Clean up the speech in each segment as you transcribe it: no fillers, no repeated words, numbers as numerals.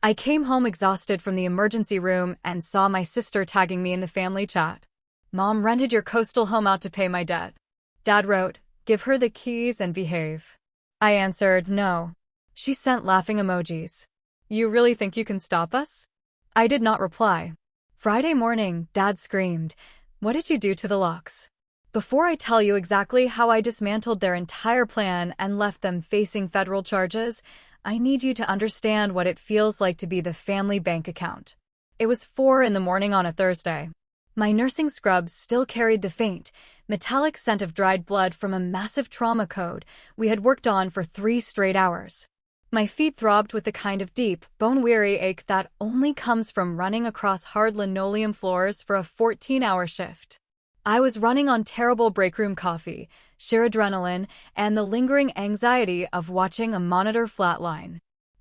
I came home exhausted from the emergency room and saw my sister tagging me in the family chat. "Mom rented your coastal home out to pay my debt." Dad wrote, "Give her the keys and behave." I answered, "No." She sent laughing emojis. "You really think you can stop us?" I did not reply. Friday morning, Dad screamed, "What did you do to the locks?" Before I tell you exactly how I dismantled their entire plan and left them facing federal charges, I need you to understand what it feels like to be the family bank account. It was 4 in the morning on a Thursday. My nursing scrubs still carried the faint, metallic scent of dried blood from a massive trauma code we had worked on for 3 straight hours. My feet throbbed with the kind of deep, bone-weary ache that only comes from running across hard linoleum floors for a 14-hour shift. I was running on terrible breakroom coffee, sheer adrenaline, and the lingering anxiety of watching a monitor flatline.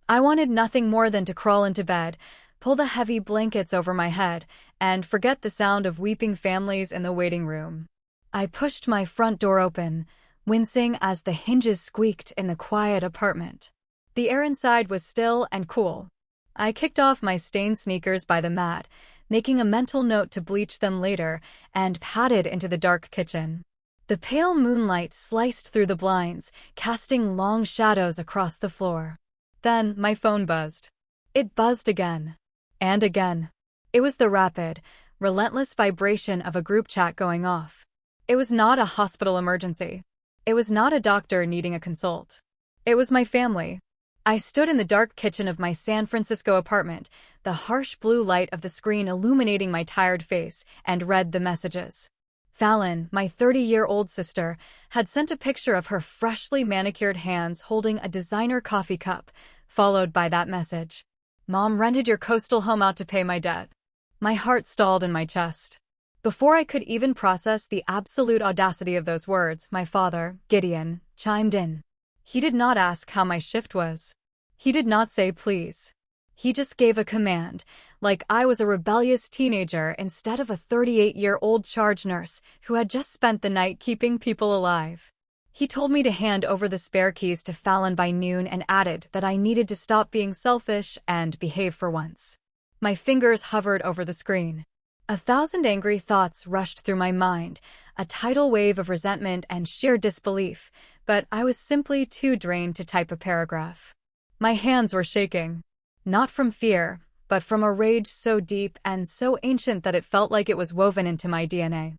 I wanted nothing more than to crawl into bed, pull the heavy blankets over my head, and forget the sound of weeping families in the waiting room. I pushed my front door open, wincing as the hinges squeaked in the quiet apartment. The air inside was still and cool. I kicked off my stained sneakers by the mat, making a mental note to bleach them later, and padded into the dark kitchen. The pale moonlight sliced through the blinds, casting long shadows across the floor. Then my phone buzzed. It buzzed again. And again. It was the rapid, relentless vibration of a group chat going off. It was not a hospital emergency. It was not a doctor needing a consult. It was my family. I stood in the dark kitchen of my San Francisco apartment, the harsh blue light of the screen illuminating my tired face, and read the messages. Fallon, my 30-year-old sister, had sent a picture of her freshly manicured hands holding a designer coffee cup, followed by that message. "Mom rented your coastal home out to pay my debt." My heart stalled in my chest. Before I could even process the absolute audacity of those words, my father, Gideon, chimed in. He did not ask how my shift was. He did not say please. He just gave a command, like I was a rebellious teenager instead of a 38-year-old charge nurse who had just spent the night keeping people alive. He told me to hand over the spare keys to Fallon by noon and added that I needed to stop being selfish and behave for once. My fingers hovered over the screen. 1,000 angry thoughts rushed through my mind, a tidal wave of resentment and sheer disbelief, but I was simply too drained to type a paragraph. My hands were shaking. Not from fear, but from a rage so deep and so ancient that it felt like it was woven into my DNA.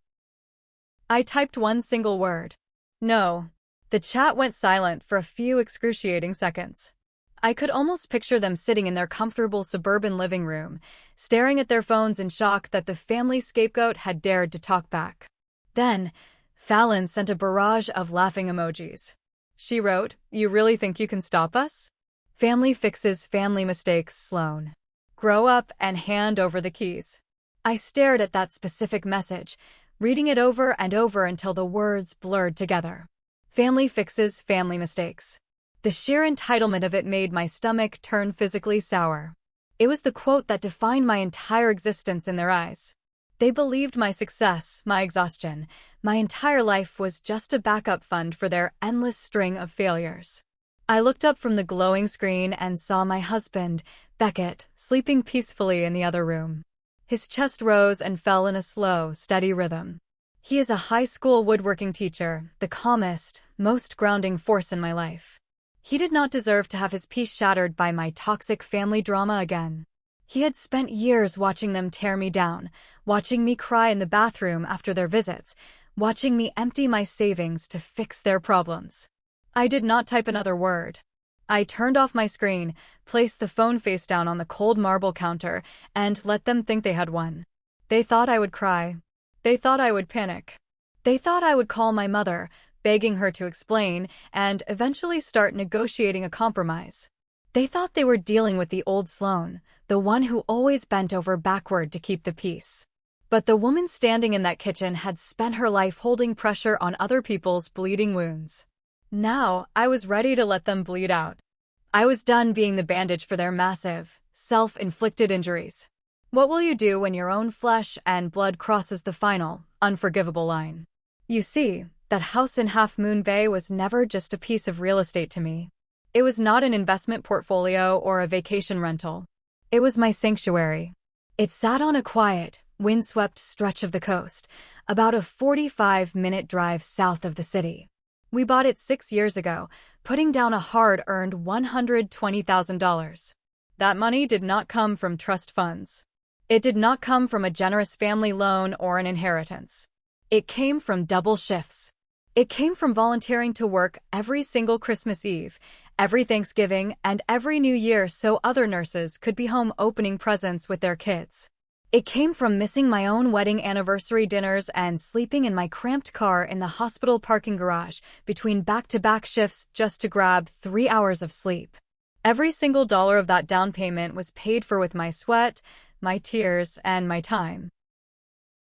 I typed one single word. No. The chat went silent for a few excruciating seconds. I could almost picture them sitting in their comfortable suburban living room, staring at their phones in shock that the family scapegoat had dared to talk back. Then, Fallon sent a barrage of laughing emojis. She wrote, "You really think you can stop us? Family fixes family mistakes, Sloan. Grow up and hand over the keys." I stared at that specific message, reading it over and over until the words blurred together. Family fixes family mistakes. The sheer entitlement of it made my stomach turn physically sour. It was the quote that defined my entire existence in their eyes. They believed my success, my exhaustion, my entire life was just a backup fund for their endless string of failures. I looked up from the glowing screen and saw my husband, Beckett, sleeping peacefully in the other room. His chest rose and fell in a slow, steady rhythm. He is a high school woodworking teacher, the calmest, most grounding force in my life. He did not deserve to have his peace shattered by my toxic family drama again. He had spent years watching them tear me down, watching me cry in the bathroom after their visits, watching me empty my savings to fix their problems. I did not type another word. I turned off my screen, placed the phone face down on the cold marble counter, and let them think they had won. They thought I would cry. They thought I would panic. They thought I would call my mother, begging her to explain, and eventually start negotiating a compromise. They thought they were dealing with the old Sloan, the one who always bent over backward to keep the peace. But the woman standing in that kitchen had spent her life holding pressure on other people's bleeding wounds. Now, I was ready to let them bleed out. I was done being the bandage for their massive, self-inflicted injuries. What will you do when your own flesh and blood crosses the final, unforgivable line? You see, that house in Half Moon Bay was never just a piece of real estate to me. It was not an investment portfolio or a vacation rental. It was my sanctuary. It sat on a quiet, windswept stretch of the coast, about a 45-minute drive south of the city. We bought it 6 years ago, putting down a hard-earned $120,000. That money did not come from trust funds. It did not come from a generous family loan or an inheritance. It came from double shifts. It came from volunteering to work every single Christmas Eve, every Thanksgiving, and every New Year so other nurses could be home opening presents with their kids. It came from missing my own wedding anniversary dinners and sleeping in my cramped car in the hospital parking garage between back-to-back shifts just to grab 3 hours of sleep. Every single dollar of that down payment was paid for with my sweat, my tears, and my time.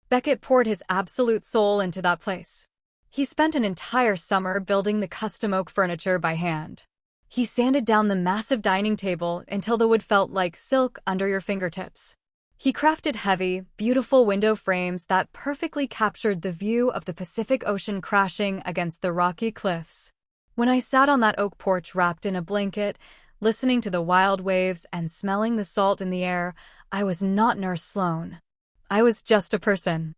Beckett poured his absolute soul into that place. He spent an entire summer building the custom oak furniture by hand. He sanded down the massive dining table until the wood felt like silk under your fingertips. He crafted heavy, beautiful window frames that perfectly captured the view of the Pacific Ocean crashing against the rocky cliffs. When I sat on that oak porch wrapped in a blanket, listening to the wild waves and smelling the salt in the air, I was not Nurse Sloan. I was just a person.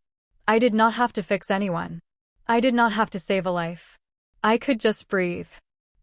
I did not have to fix anyone. I did not have to save a life. I could just breathe.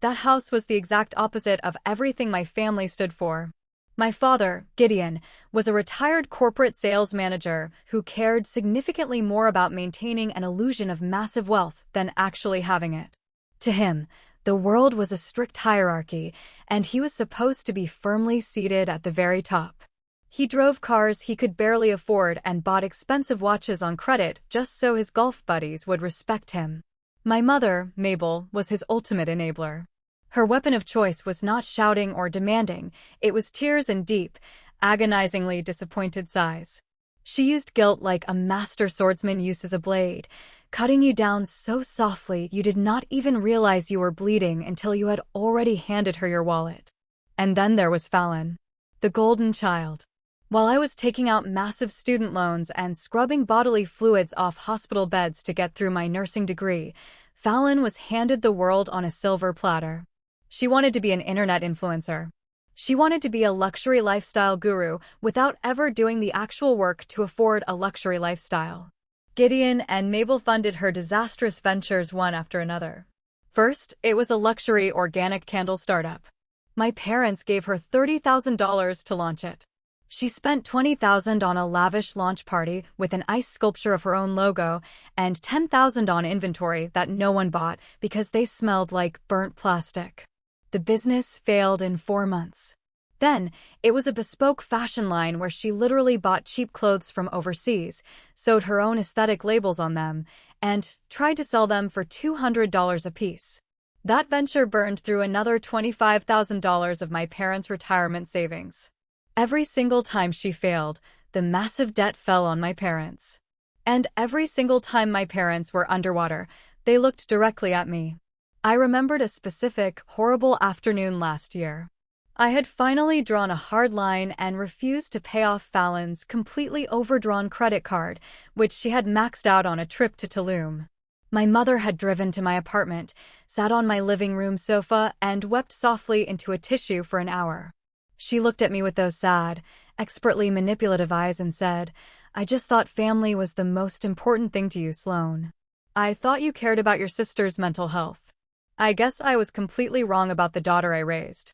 That house was the exact opposite of everything my family stood for. My father, Gideon, was a retired corporate sales manager who cared significantly more about maintaining an illusion of massive wealth than actually having it. To him, the world was a strict hierarchy, and he was supposed to be firmly seated at the very top. He drove cars he could barely afford and bought expensive watches on credit just so his golf buddies would respect him. My mother, Mabel, was his ultimate enabler. Her weapon of choice was not shouting or demanding, it was tears and deep, agonizingly disappointed sighs. She used guilt like a master swordsman uses a blade, cutting you down so softly you did not even realize you were bleeding until you had already handed her your wallet. And then there was Fallon, the golden child. While I was taking out massive student loans and scrubbing bodily fluids off hospital beds to get through my nursing degree, Fallon was handed the world on a silver platter. She wanted to be an internet influencer. She wanted to be a luxury lifestyle guru without ever doing the actual work to afford a luxury lifestyle. Gideon and Mabel funded her disastrous ventures one after another. First, it was a luxury organic candle startup. My parents gave her $30,000 to launch it. She spent $20,000 on a lavish launch party with an ice sculpture of her own logo and $10,000 on inventory that no one bought because they smelled like burnt plastic. The business failed in 4 months. Then, it was a bespoke fashion line where she literally bought cheap clothes from overseas, sewed her own aesthetic labels on them, and tried to sell them for $200 apiece. That venture burned through another $25,000 of my parents' retirement savings. Every single time she failed, the massive debt fell on my parents. And every single time my parents were underwater, they looked directly at me. I remembered a specific, horrible afternoon last year. I had finally drawn a hard line and refused to pay off Fallon's completely overdrawn credit card, which she had maxed out on a trip to Tulum. My mother had driven to my apartment, sat on my living room sofa, and wept softly into a tissue for an hour. She looked at me with those sad, expertly manipulative eyes and said, "I just thought family was the most important thing to you, Sloan. I thought you cared about your sister's mental health. I guess I was completely wrong about the daughter I raised."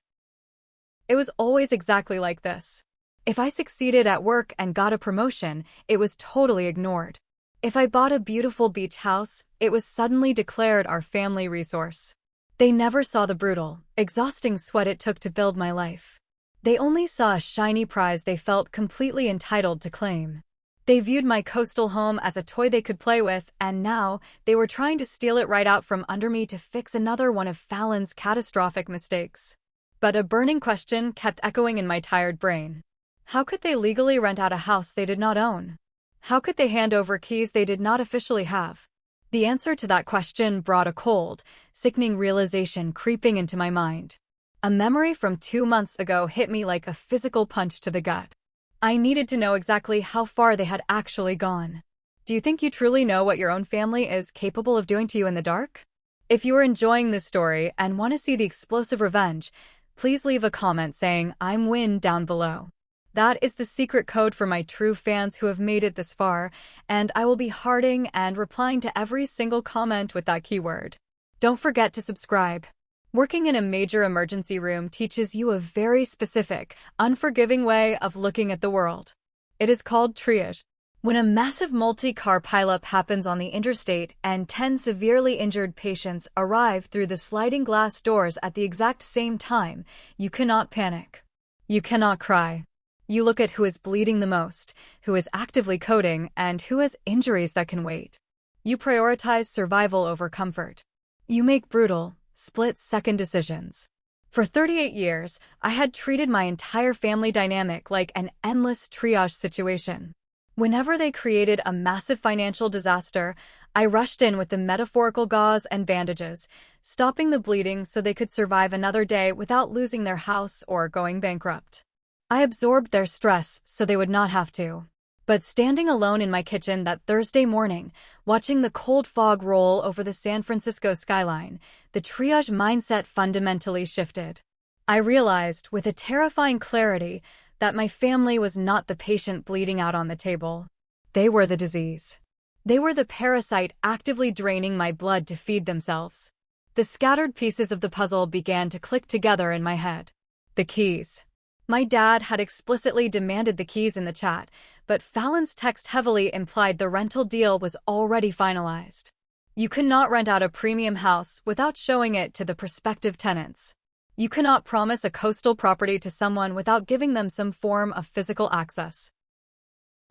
It was always exactly like this. If I succeeded at work and got a promotion, it was totally ignored. If I bought a beautiful beach house, it was suddenly declared our family resource. They never saw the brutal, exhausting sweat it took to build my life. They only saw a shiny prize they felt completely entitled to claim. They viewed my coastal home as a toy they could play with, and now they were trying to steal it right out from under me to fix another one of Fallon's catastrophic mistakes. But a burning question kept echoing in my tired brain. How could they legally rent out a house they did not own? How could they hand over keys they did not officially have? The answer to that question brought a cold, sickening realization creeping into my mind. A memory from 2 months ago hit me like a physical punch to the gut. I needed to know exactly how far they had actually gone. Do you think you truly know what your own family is capable of doing to you in the dark? If you are enjoying this story and want to see the explosive revenge, please leave a comment saying "I'm Win" down below. That is the secret code for my true fans who have made it this far, and I will be hearting and replying to every single comment with that keyword. Don't forget to subscribe. Working in a major emergency room teaches you a very specific, unforgiving way of looking at the world. It is called triage. When a massive multi-car pileup happens on the interstate and 10 severely injured patients arrive through the sliding glass doors at the exact same time, you cannot panic. You cannot cry. You look at who is bleeding the most, who is actively coding, and who has injuries that can wait. You prioritize survival over comfort. You make brutal, split-second decisions. For 38 years, I had treated my entire family dynamic like an endless triage situation. Whenever they created a massive financial disaster, I rushed in with the metaphorical gauze and bandages, stopping the bleeding so they could survive another day without losing their house or going bankrupt. I absorbed their stress so they would not have to. But standing alone in my kitchen that Thursday morning, watching the cold fog roll over the San Francisco skyline, the triage mindset fundamentally shifted. I realized, with a terrifying clarity, that my family was not the patient bleeding out on the table. They were the disease. They were the parasite actively draining my blood to feed themselves. The scattered pieces of the puzzle began to click together in my head. The keys. My dad had explicitly demanded the keys in the chat, but Fallon's text heavily implied the rental deal was already finalized. You cannot rent out a premium house without showing it to the prospective tenants. You cannot promise a coastal property to someone without giving them some form of physical access.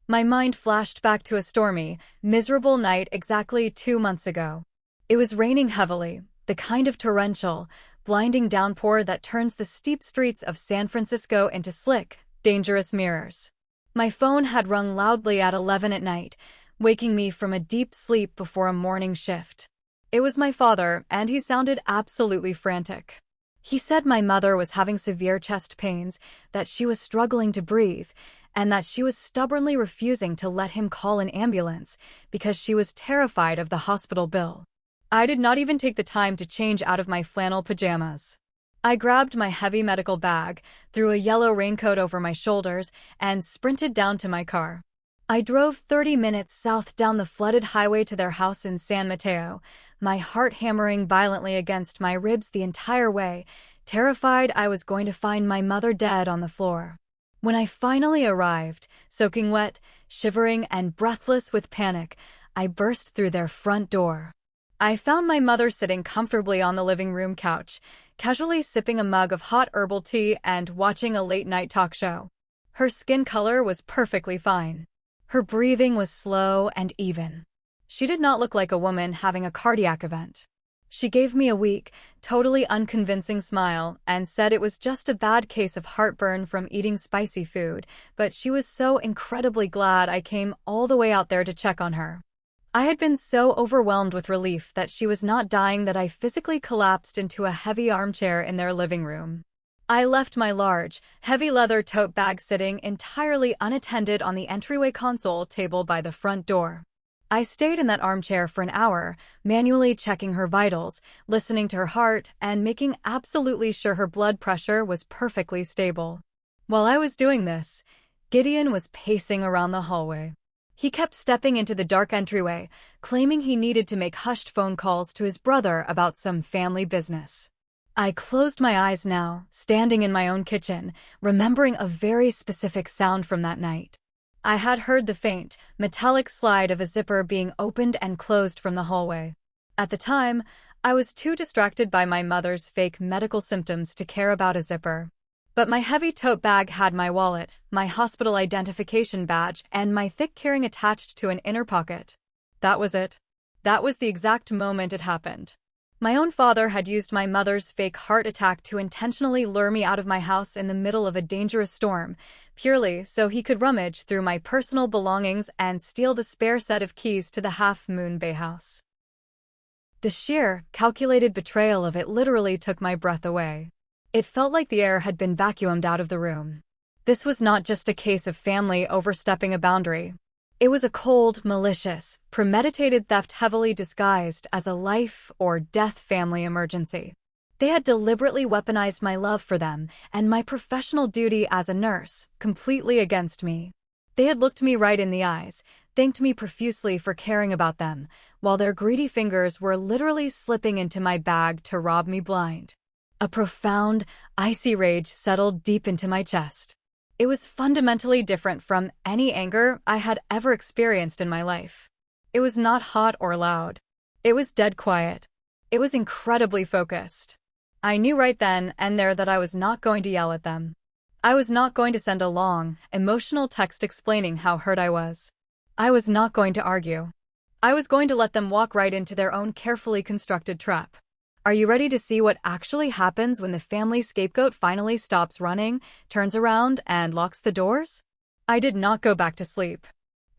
My mind flashed back to a stormy, miserable night exactly 2 months ago. It was raining heavily, the kind of torrential, blinding downpour that turns the steep streets of San Francisco into slick, dangerous mirrors. My phone had rung loudly at 11 at night, waking me from a deep sleep before a morning shift. It was my father, and he sounded absolutely frantic. He said my mother was having severe chest pains, that she was struggling to breathe, and that she was stubbornly refusing to let him call an ambulance because she was terrified of the hospital bill. I did not even take the time to change out of my flannel pajamas. I grabbed my heavy medical bag, threw a yellow raincoat over my shoulders, and sprinted down to my car. I drove 30 minutes south down the flooded highway to their house in San Mateo, my heart hammering violently against my ribs the entire way, terrified I was going to find my mother dead on the floor. When I finally arrived, soaking wet, shivering, and breathless with panic, I burst through their front door. I found my mother sitting comfortably on the living room couch, casually sipping a mug of hot herbal tea and watching a late-night talk show. Her skin color was perfectly fine. Her breathing was slow and even. She did not look like a woman having a cardiac event. She gave me a weak, totally unconvincing smile and said it was just a bad case of heartburn from eating spicy food, but she was so incredibly glad I came all the way out there to check on her. I had been so overwhelmed with relief that she was not dying that I physically collapsed into a heavy armchair in their living room. I left my large, heavy leather tote bag sitting entirely unattended on the entryway console table by the front door. I stayed in that armchair for an hour, manually checking her vitals, listening to her heart, and making absolutely sure her blood pressure was perfectly stable. While I was doing this, Gideon was pacing around the hallway. He kept stepping into the dark entryway, claiming he needed to make hushed phone calls to his brother about some family business. I closed my eyes now, standing in my own kitchen, remembering a very specific sound from that night. I had heard the faint, metallic slide of a zipper being opened and closed from the hallway. At the time, I was too distracted by my mother's fake medical symptoms to care about a zipper. But my heavy tote bag had my wallet, my hospital identification badge, and my thick keyring attached to an inner pocket. That was it. That was the exact moment it happened. My own father had used my mother's fake heart attack to intentionally lure me out of my house in the middle of a dangerous storm, purely so he could rummage through my personal belongings and steal the spare set of keys to the Half Moon Bay house. The sheer, calculated betrayal of it literally took my breath away. It felt like the air had been vacuumed out of the room. This was not just a case of family overstepping a boundary. It was a cold, malicious, premeditated theft heavily disguised as a life or death family emergency. They had deliberately weaponized my love for them and my professional duty as a nurse, completely against me. They had looked me right in the eyes, thanked me profusely for caring about them, while their greedy fingers were literally slipping into my bag to rob me blind. A profound, icy rage settled deep into my chest. It was fundamentally different from any anger I had ever experienced in my life. It was not hot or loud. It was dead quiet. It was incredibly focused. I knew right then and there that I was not going to yell at them. I was not going to send a long, emotional text explaining how hurt I was. I was not going to argue. I was going to let them walk right into their own carefully constructed trap. Are you ready to see what actually happens when the family scapegoat finally stops running, turns around, and locks the doors? I did not go back to sleep.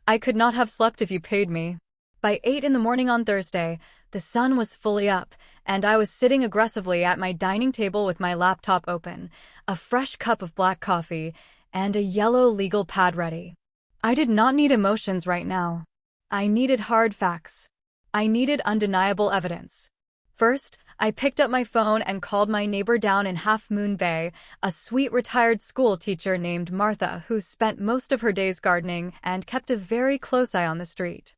I could not have slept if you paid me. By 8 in the morning on Thursday, the sun was fully up, and I was sitting aggressively at my dining table with my laptop open, a fresh cup of black coffee, and a yellow legal pad ready. I did not need emotions right now. I needed hard facts. I needed undeniable evidence. First, I picked up my phone and called my neighbor down in Half Moon Bay, a sweet retired school teacher named Martha who spent most of her days gardening and kept a very close eye on the street.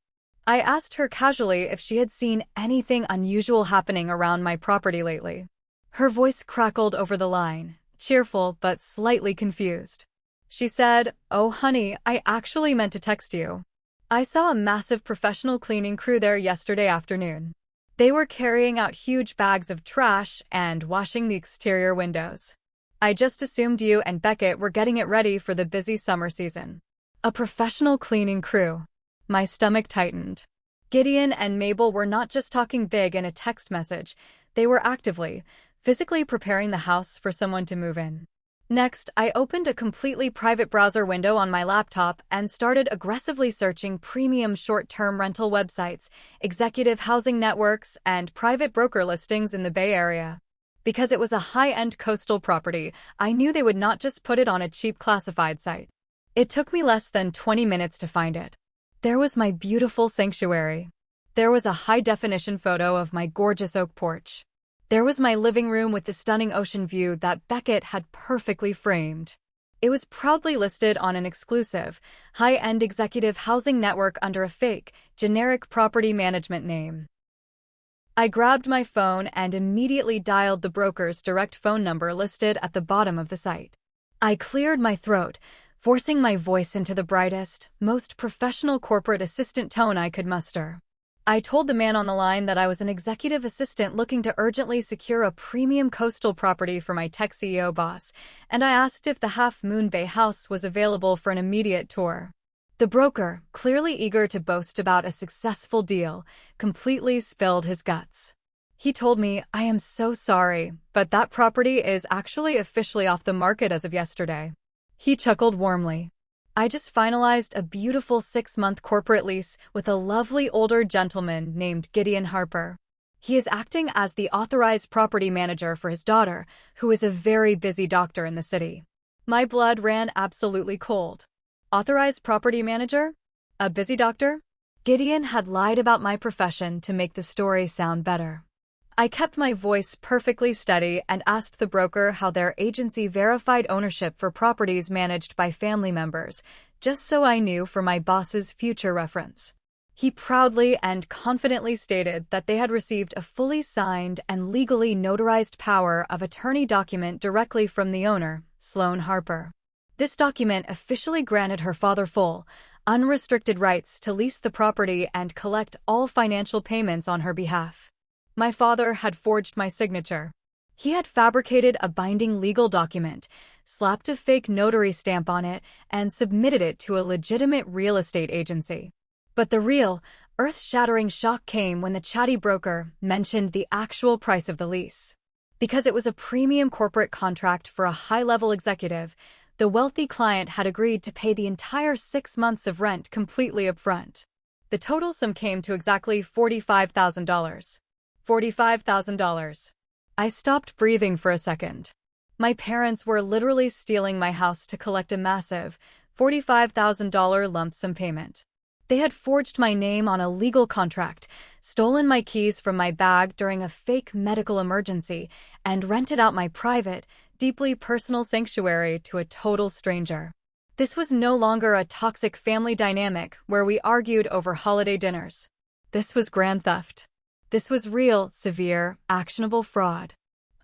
I asked her casually if she had seen anything unusual happening around my property lately. Her voice crackled over the line, cheerful but slightly confused. She said, "Oh honey, I actually meant to text you. I saw a massive professional cleaning crew there yesterday afternoon. They were carrying out huge bags of trash and washing the exterior windows. I just assumed you and Beckett were getting it ready for the busy summer season." A professional cleaning crew. My stomach tightened. Gideon and Mabel were not just talking big in a text message, they were actively, physically preparing the house for someone to move in. Next, I opened a completely private browser window on my laptop and started aggressively searching premium short-term rental websites, executive housing networks, and private broker listings in the Bay Area. Because it was a high-end coastal property, I knew they would not just put it on a cheap classified site. It took me less than 20 minutes to find it. There was my beautiful sanctuary. There was a high-definition photo of my gorgeous oak porch. There was my living room with the stunning ocean view that Beckett had perfectly framed. It was proudly listed on an exclusive, high-end executive housing network under a fake, generic property management name. I grabbed my phone and immediately dialed the broker's direct phone number listed at the bottom of the site. I cleared my throat, forcing my voice into the brightest, most professional corporate assistant tone I could muster. I told the man on the line that I was an executive assistant looking to urgently secure a premium coastal property for my tech CEO boss, and I asked if the Half Moon Bay house was available for an immediate tour. The broker, clearly eager to boast about a successful deal, completely spilled his guts. He told me, "I am so sorry, but that property is actually officially off the market as of yesterday." He chuckled warmly. "I just finalized a beautiful 6-month corporate lease with a lovely older gentleman named Gideon Harper. He is acting as the authorized property manager for his daughter, who is a very busy doctor in the city." My blood ran absolutely cold. Authorized property manager? A busy doctor? Gideon had lied about my profession to make the story sound better. I kept my voice perfectly steady and asked the broker how their agency verified ownership for properties managed by family members, just so I knew for my boss's future reference. He proudly and confidently stated that they had received a fully signed and legally notarized power of attorney document directly from the owner, Sloane Harper. This document officially granted her father full, unrestricted rights to lease the property and collect all financial payments on her behalf. My father had forged my signature. He had fabricated a binding legal document, slapped a fake notary stamp on it, and submitted it to a legitimate real estate agency. But the real, earth-shattering shock came when the chatty broker mentioned the actual price of the lease. Because it was a premium corporate contract for a high-level executive, the wealthy client had agreed to pay the entire 6 months of rent completely upfront. The total sum came to exactly $45,000. $45,000. I stopped breathing for a second. My parents were literally stealing my house to collect a massive $45,000 lump sum payment. They had forged my name on a legal contract, stolen my keys from my bag during a fake medical emergency, and rented out my private, deeply personal sanctuary to a total stranger. This was no longer a toxic family dynamic where we argued over holiday dinners. This was grand theft. This was real, severe, actionable fraud.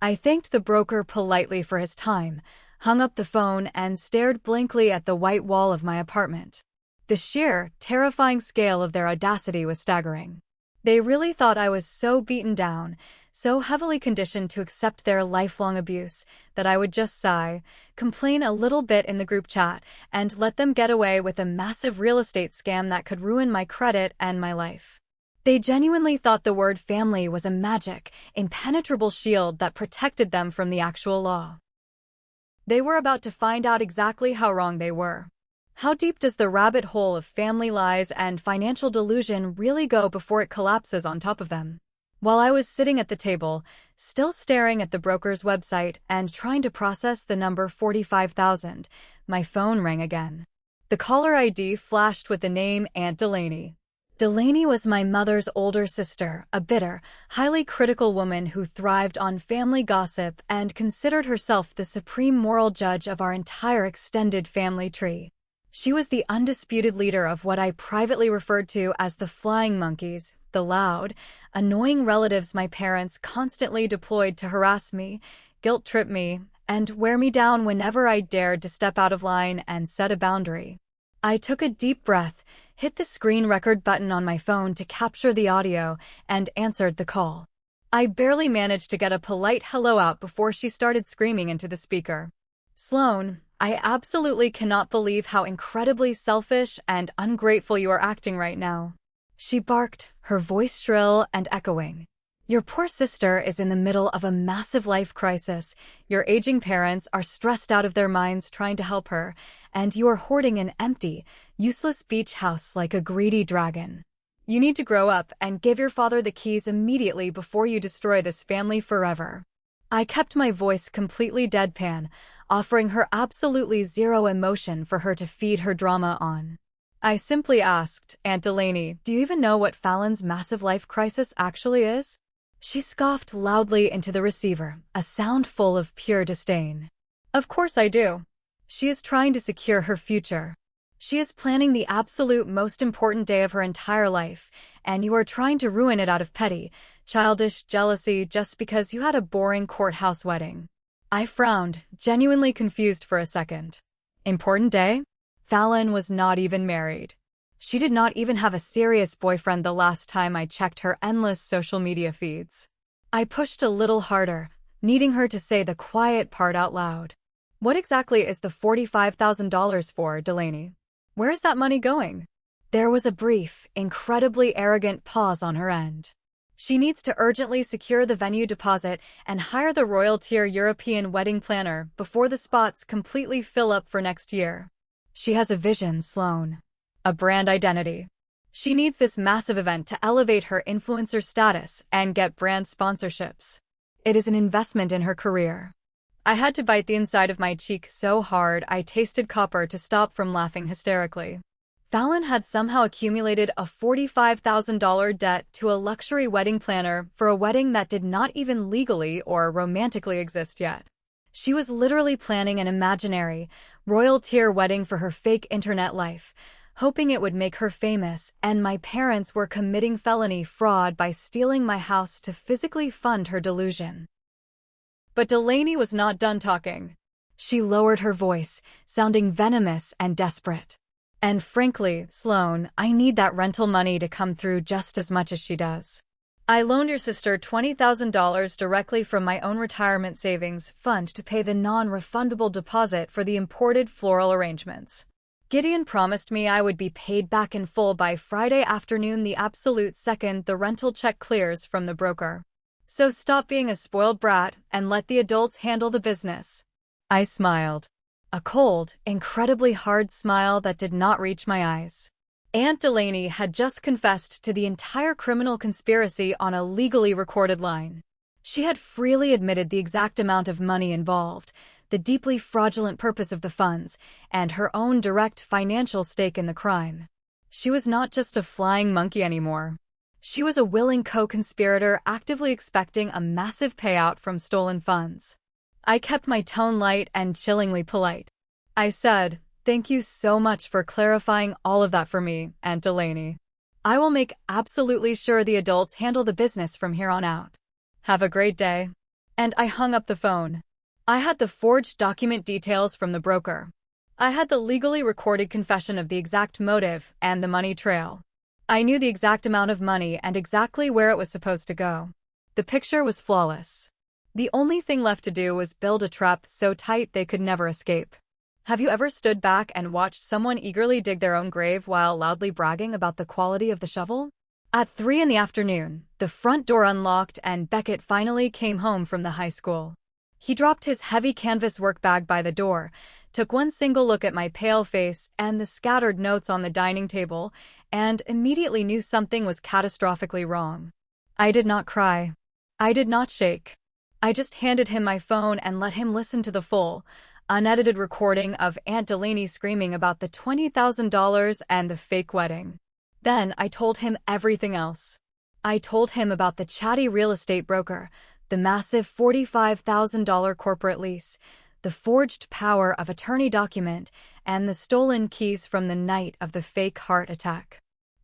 I thanked the broker politely for his time, hung up the phone, and stared blankly at the white wall of my apartment. The sheer, terrifying scale of their audacity was staggering. They really thought I was so beaten down, so heavily conditioned to accept their lifelong abuse, that I would just sigh, complain a little bit in the group chat, and let them get away with a massive real estate scam that could ruin my credit and my life. They genuinely thought the word family was a magic, impenetrable shield that protected them from the actual law. They were about to find out exactly how wrong they were. How deep does the rabbit hole of family lies and financial delusion really go before it collapses on top of them? While I was sitting at the table, still staring at the broker's website and trying to process the number 45,000, my phone rang again. The caller ID flashed with the name Aunt Delaney. Delaney was my mother's older sister, a bitter, highly critical woman who thrived on family gossip and considered herself the supreme moral judge of our entire extended family tree. She was the undisputed leader of what I privately referred to as the flying monkeys, the loud, annoying relatives my parents constantly deployed to harass me, guilt-trip me, and wear me down whenever I dared to step out of line and set a boundary. I took a deep breath, hit the screen record button on my phone to capture the audio, and answered the call. I barely managed to get a polite hello out before she started screaming into the speaker. "Sloan, I absolutely cannot believe how incredibly selfish and ungrateful you are acting right now," she barked, her voice shrill and echoing. "Your poor sister is in the middle of a massive life crisis, your aging parents are stressed out of their minds trying to help her, and you are hoarding an empty, useless beach house like a greedy dragon. You need to grow up and give your father the keys immediately before you destroy this family forever." I kept my voice completely deadpan, offering her absolutely zero emotion for her to feed her drama on. I simply asked, "Aunt Delaney, do you even know what Fallon's massive life crisis actually is?" She scoffed loudly into the receiver, a sound full of pure disdain. "Of course I do. She is trying to secure her future. She is planning the absolute most important day of her entire life, and you are trying to ruin it out of petty, childish jealousy just because you had a boring courthouse wedding." I frowned, genuinely confused for a second. Important day? Fallon was not even married. She did not even have a serious boyfriend the last time I checked her endless social media feeds. I pushed a little harder, needing her to say the quiet part out loud. "What exactly is the $45,000 for, Delaney? Where is that money going?" There was a brief, incredibly arrogant pause on her end. "She needs to urgently secure the venue deposit and hire the royal-tier European wedding planner before the spots completely fill up for next year. She has a vision, Sloan. A brand identity. She needs this massive event to elevate her influencer status and get brand sponsorships. It is an investment in her career." I had to bite the inside of my cheek so hard I tasted copper to stop from laughing hysterically. Fallon had somehow accumulated a $45,000 debt to a luxury wedding planner for a wedding that did not even legally or romantically exist yet. She was literally planning an imaginary, royal-tier wedding for her fake internet life, hoping it would make her famous, and my parents were committing felony fraud by stealing my house to physically fund her delusion. But Delaney was not done talking. She lowered her voice, sounding venomous and desperate. "And frankly, Sloan, I need that rental money to come through just as much as she does. I loaned your sister $20,000 directly from my own retirement savings fund to pay the non-refundable deposit for the imported floral arrangements. Gideon promised me I would be paid back in full by Friday afternoon, the absolute second the rental check clears from the broker. So stop being a spoiled brat and let the adults handle the business." I smiled. A cold, incredibly hard smile that did not reach my eyes. Aunt Delaney had just confessed to the entire criminal conspiracy on a legally recorded line. She had freely admitted the exact amount of money involved, the deeply fraudulent purpose of the funds, and her own direct financial stake in the crime. She was not just a flying monkey anymore. She was a willing co-conspirator actively expecting a massive payout from stolen funds. I kept my tone light and chillingly polite. I said, "Thank you so much for clarifying all of that for me, Aunt Delaney. I will make absolutely sure the adults handle the business from here on out. Have a great day." And I hung up the phone. I had the forged document details from the broker. I had the legally recorded confession of the exact motive and the money trail. I knew the exact amount of money and exactly where it was supposed to go. The picture was flawless. The only thing left to do was build a trap so tight they could never escape. Have you ever stood back and watched someone eagerly dig their own grave while loudly bragging about the quality of the shovel? At 3 in the afternoon, the front door unlocked and Beckett finally came home from the high school. He dropped his heavy canvas work bag by the door, took one single look at my pale face and the scattered notes on the dining table, and immediately knew something was catastrophically wrong. I did not cry. I did not shake. I just handed him my phone and let him listen to the full, unedited recording of Aunt Delaney screaming about the $20,000 and the fake wedding. Then I told him everything else. I told him about the chatty real estate broker, the massive $45,000 corporate lease, the forged power of attorney document, and the stolen keys from the night of the fake heart attack.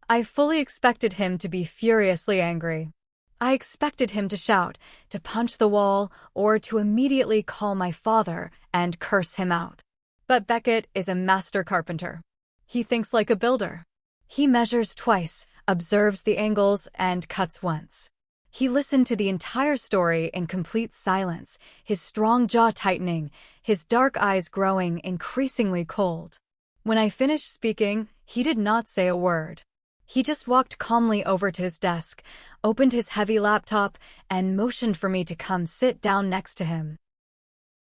I fully expected him to be furiously angry. I expected him to shout, to punch the wall, or to immediately call my father and curse him out. But Beckett is a master carpenter. He thinks like a builder. He measures twice, observes the angles, and cuts once. He listened to the entire story in complete silence, his strong jaw tightening, his dark eyes growing increasingly cold. When I finished speaking, he did not say a word. He just walked calmly over to his desk, opened his heavy laptop, and motioned for me to come sit down next to him.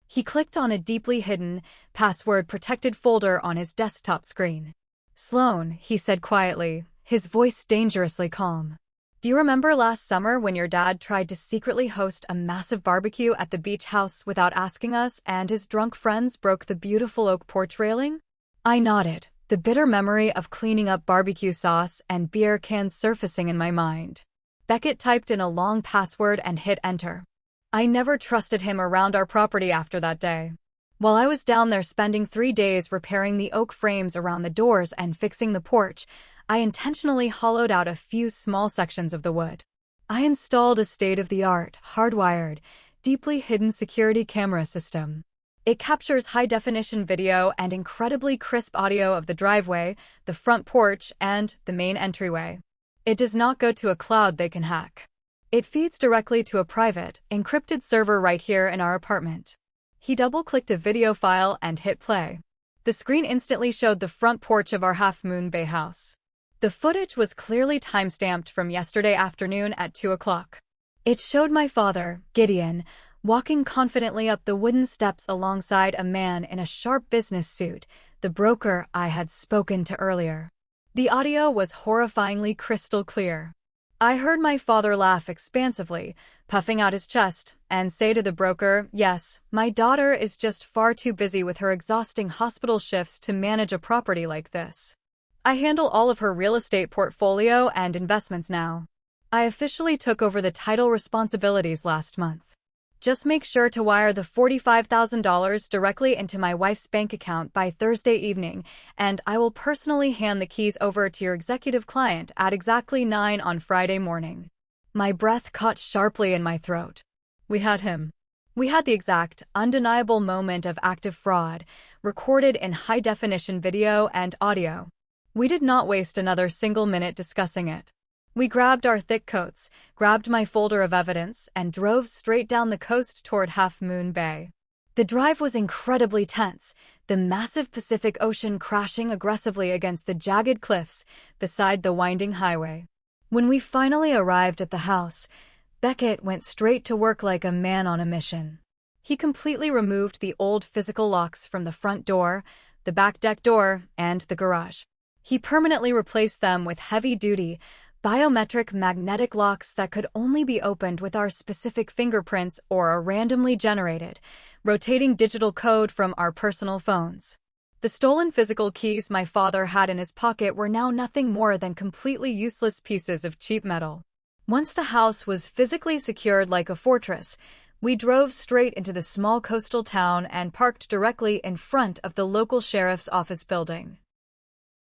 He clicked on a deeply hidden, password-protected folder on his desktop screen. "Sloan," he said quietly, his voice dangerously calm. "Do you remember last summer when your dad tried to secretly host a massive barbecue at the beach house without asking us and his drunk friends broke the beautiful oak porch railing?" I nodded, the bitter memory of cleaning up barbecue sauce and beer cans surfacing in my mind. Beckett typed in a long password and hit enter. I never trusted him around our property after that day. While I was down there spending 3 days repairing the oak frames around the doors and fixing the porch, I intentionally hollowed out a few small sections of the wood. I installed a state-of-the-art, hardwired, deeply hidden security camera system. It captures high-definition video and incredibly crisp audio of the driveway, the front porch, and the main entryway. It does not go to a cloud they can hack. It feeds directly to a private, encrypted server right here in our apartment. He double-clicked a video file and hit play. The screen instantly showed the front porch of our Half Moon Bay house. The footage was clearly time-stamped from yesterday afternoon at 2 o'clock. It showed my father, Gideon, walking confidently up the wooden steps alongside a man in a sharp business suit, the broker I had spoken to earlier. The audio was horrifyingly crystal clear. I heard my father laugh expansively, puffing out his chest, and say to the broker, "Yes, my daughter is just far too busy with her exhausting hospital shifts to manage a property like this. I handle all of her real estate portfolio and investments now. I officially took over the title responsibilities last month. Just make sure to wire the $45,000 directly into my wife's bank account by Thursday evening, and I will personally hand the keys over to your executive client at exactly 9 on Friday morning." My breath caught sharply in my throat. We had him. We had the exact, undeniable moment of active fraud, recorded in high-definition video and audio. We did not waste another single minute discussing it. We grabbed our thick coats, grabbed my folder of evidence, and drove straight down the coast toward Half Moon Bay. The drive was incredibly tense, the massive Pacific Ocean crashing aggressively against the jagged cliffs beside the winding highway. When we finally arrived at the house, Beckett went straight to work like a man on a mission. He completely removed the old physical locks from the front door, the back deck door, and the garage. He permanently replaced them with heavy-duty, biometric magnetic locks that could only be opened with our specific fingerprints or a randomly generated, rotating digital code from our personal phones. The stolen physical keys my father had in his pocket were now nothing more than completely useless pieces of cheap metal. Once the house was physically secured like a fortress, we drove straight into the small coastal town and parked directly in front of the local sheriff's office building.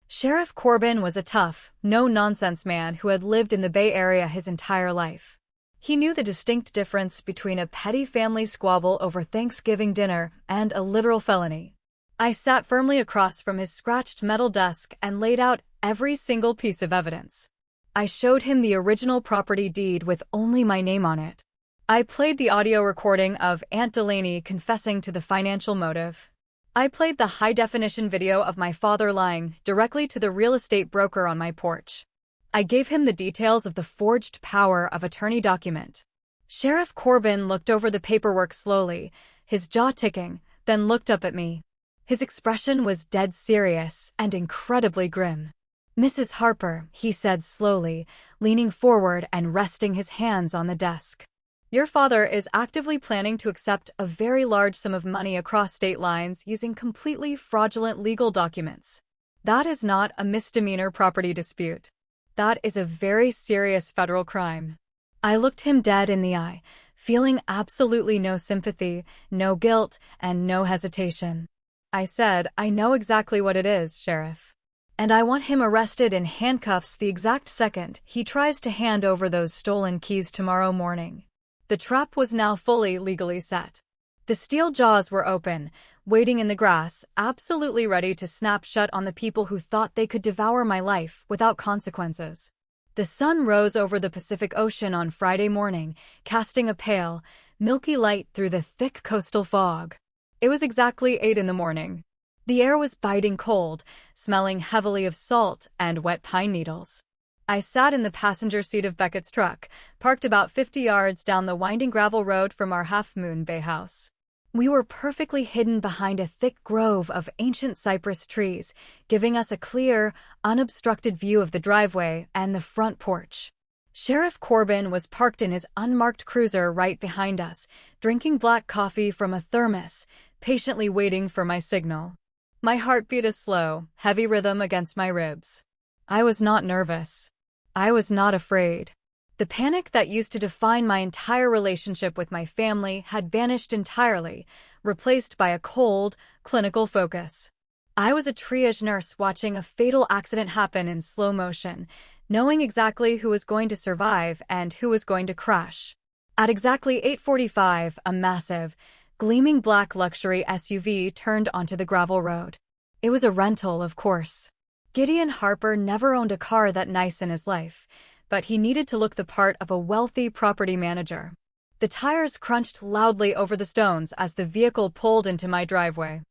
Sheriff Corbin was a tough, no-nonsense man who had lived in the Bay Area his entire life. He knew the distinct difference between a petty family squabble over Thanksgiving dinner and a literal felony. I sat firmly across from his scratched metal desk and laid out every single piece of evidence. I showed him the original property deed with only my name on it. I played the audio recording of Aunt Delaney confessing to the financial motive. I played the high-definition video of my father lying directly to the real estate broker on my porch. I gave him the details of the forged power of attorney document. Sheriff Corbin looked over the paperwork slowly, his jaw ticking, then looked up at me. His expression was dead serious and incredibly grim. "Mrs. Harper," he said slowly, leaning forward and resting his hands on the desk. "Your father is actively planning to accept a very large sum of money across state lines using completely fraudulent legal documents. That is not a misdemeanor property dispute. That is a very serious federal crime." I looked him dead in the eye, feeling absolutely no sympathy, no guilt, and no hesitation. I said, "I know exactly what it is, Sheriff. And I want him arrested in handcuffs the exact second he tries to hand over those stolen keys tomorrow morning." The trap was now fully legally set. The steel jaws were open, waiting in the grass, absolutely ready to snap shut on the people who thought they could devour my life without consequences. The sun rose over the Pacific Ocean on Friday morning, casting a pale, milky light through the thick coastal fog. It was exactly 8 in the morning. The air was biting cold, smelling heavily of salt and wet pine needles. I sat in the passenger seat of Beckett's truck, parked about 50 yards down the winding gravel road from our Half Moon Bay house. We were perfectly hidden behind a thick grove of ancient cypress trees, giving us a clear, unobstructed view of the driveway and the front porch. Sheriff Corbin was parked in his unmarked cruiser right behind us, drinking black coffee from a thermos, patiently waiting for my signal. My heart beat a slow, heavy rhythm against my ribs. I was not nervous. I was not afraid. The panic that used to define my entire relationship with my family had vanished entirely, replaced by a cold, clinical focus. I was a triage nurse watching a fatal accident happen in slow motion, knowing exactly who was going to survive and who was going to crash. At exactly 8:45, a massive, gleaming black luxury SUV turned onto the gravel road. It was a rental, of course. Gideon Harper never owned a car that nice in his life, but he needed to look the part of a wealthy property manager. The tires crunched loudly over the stones as the vehicle pulled into my driveway.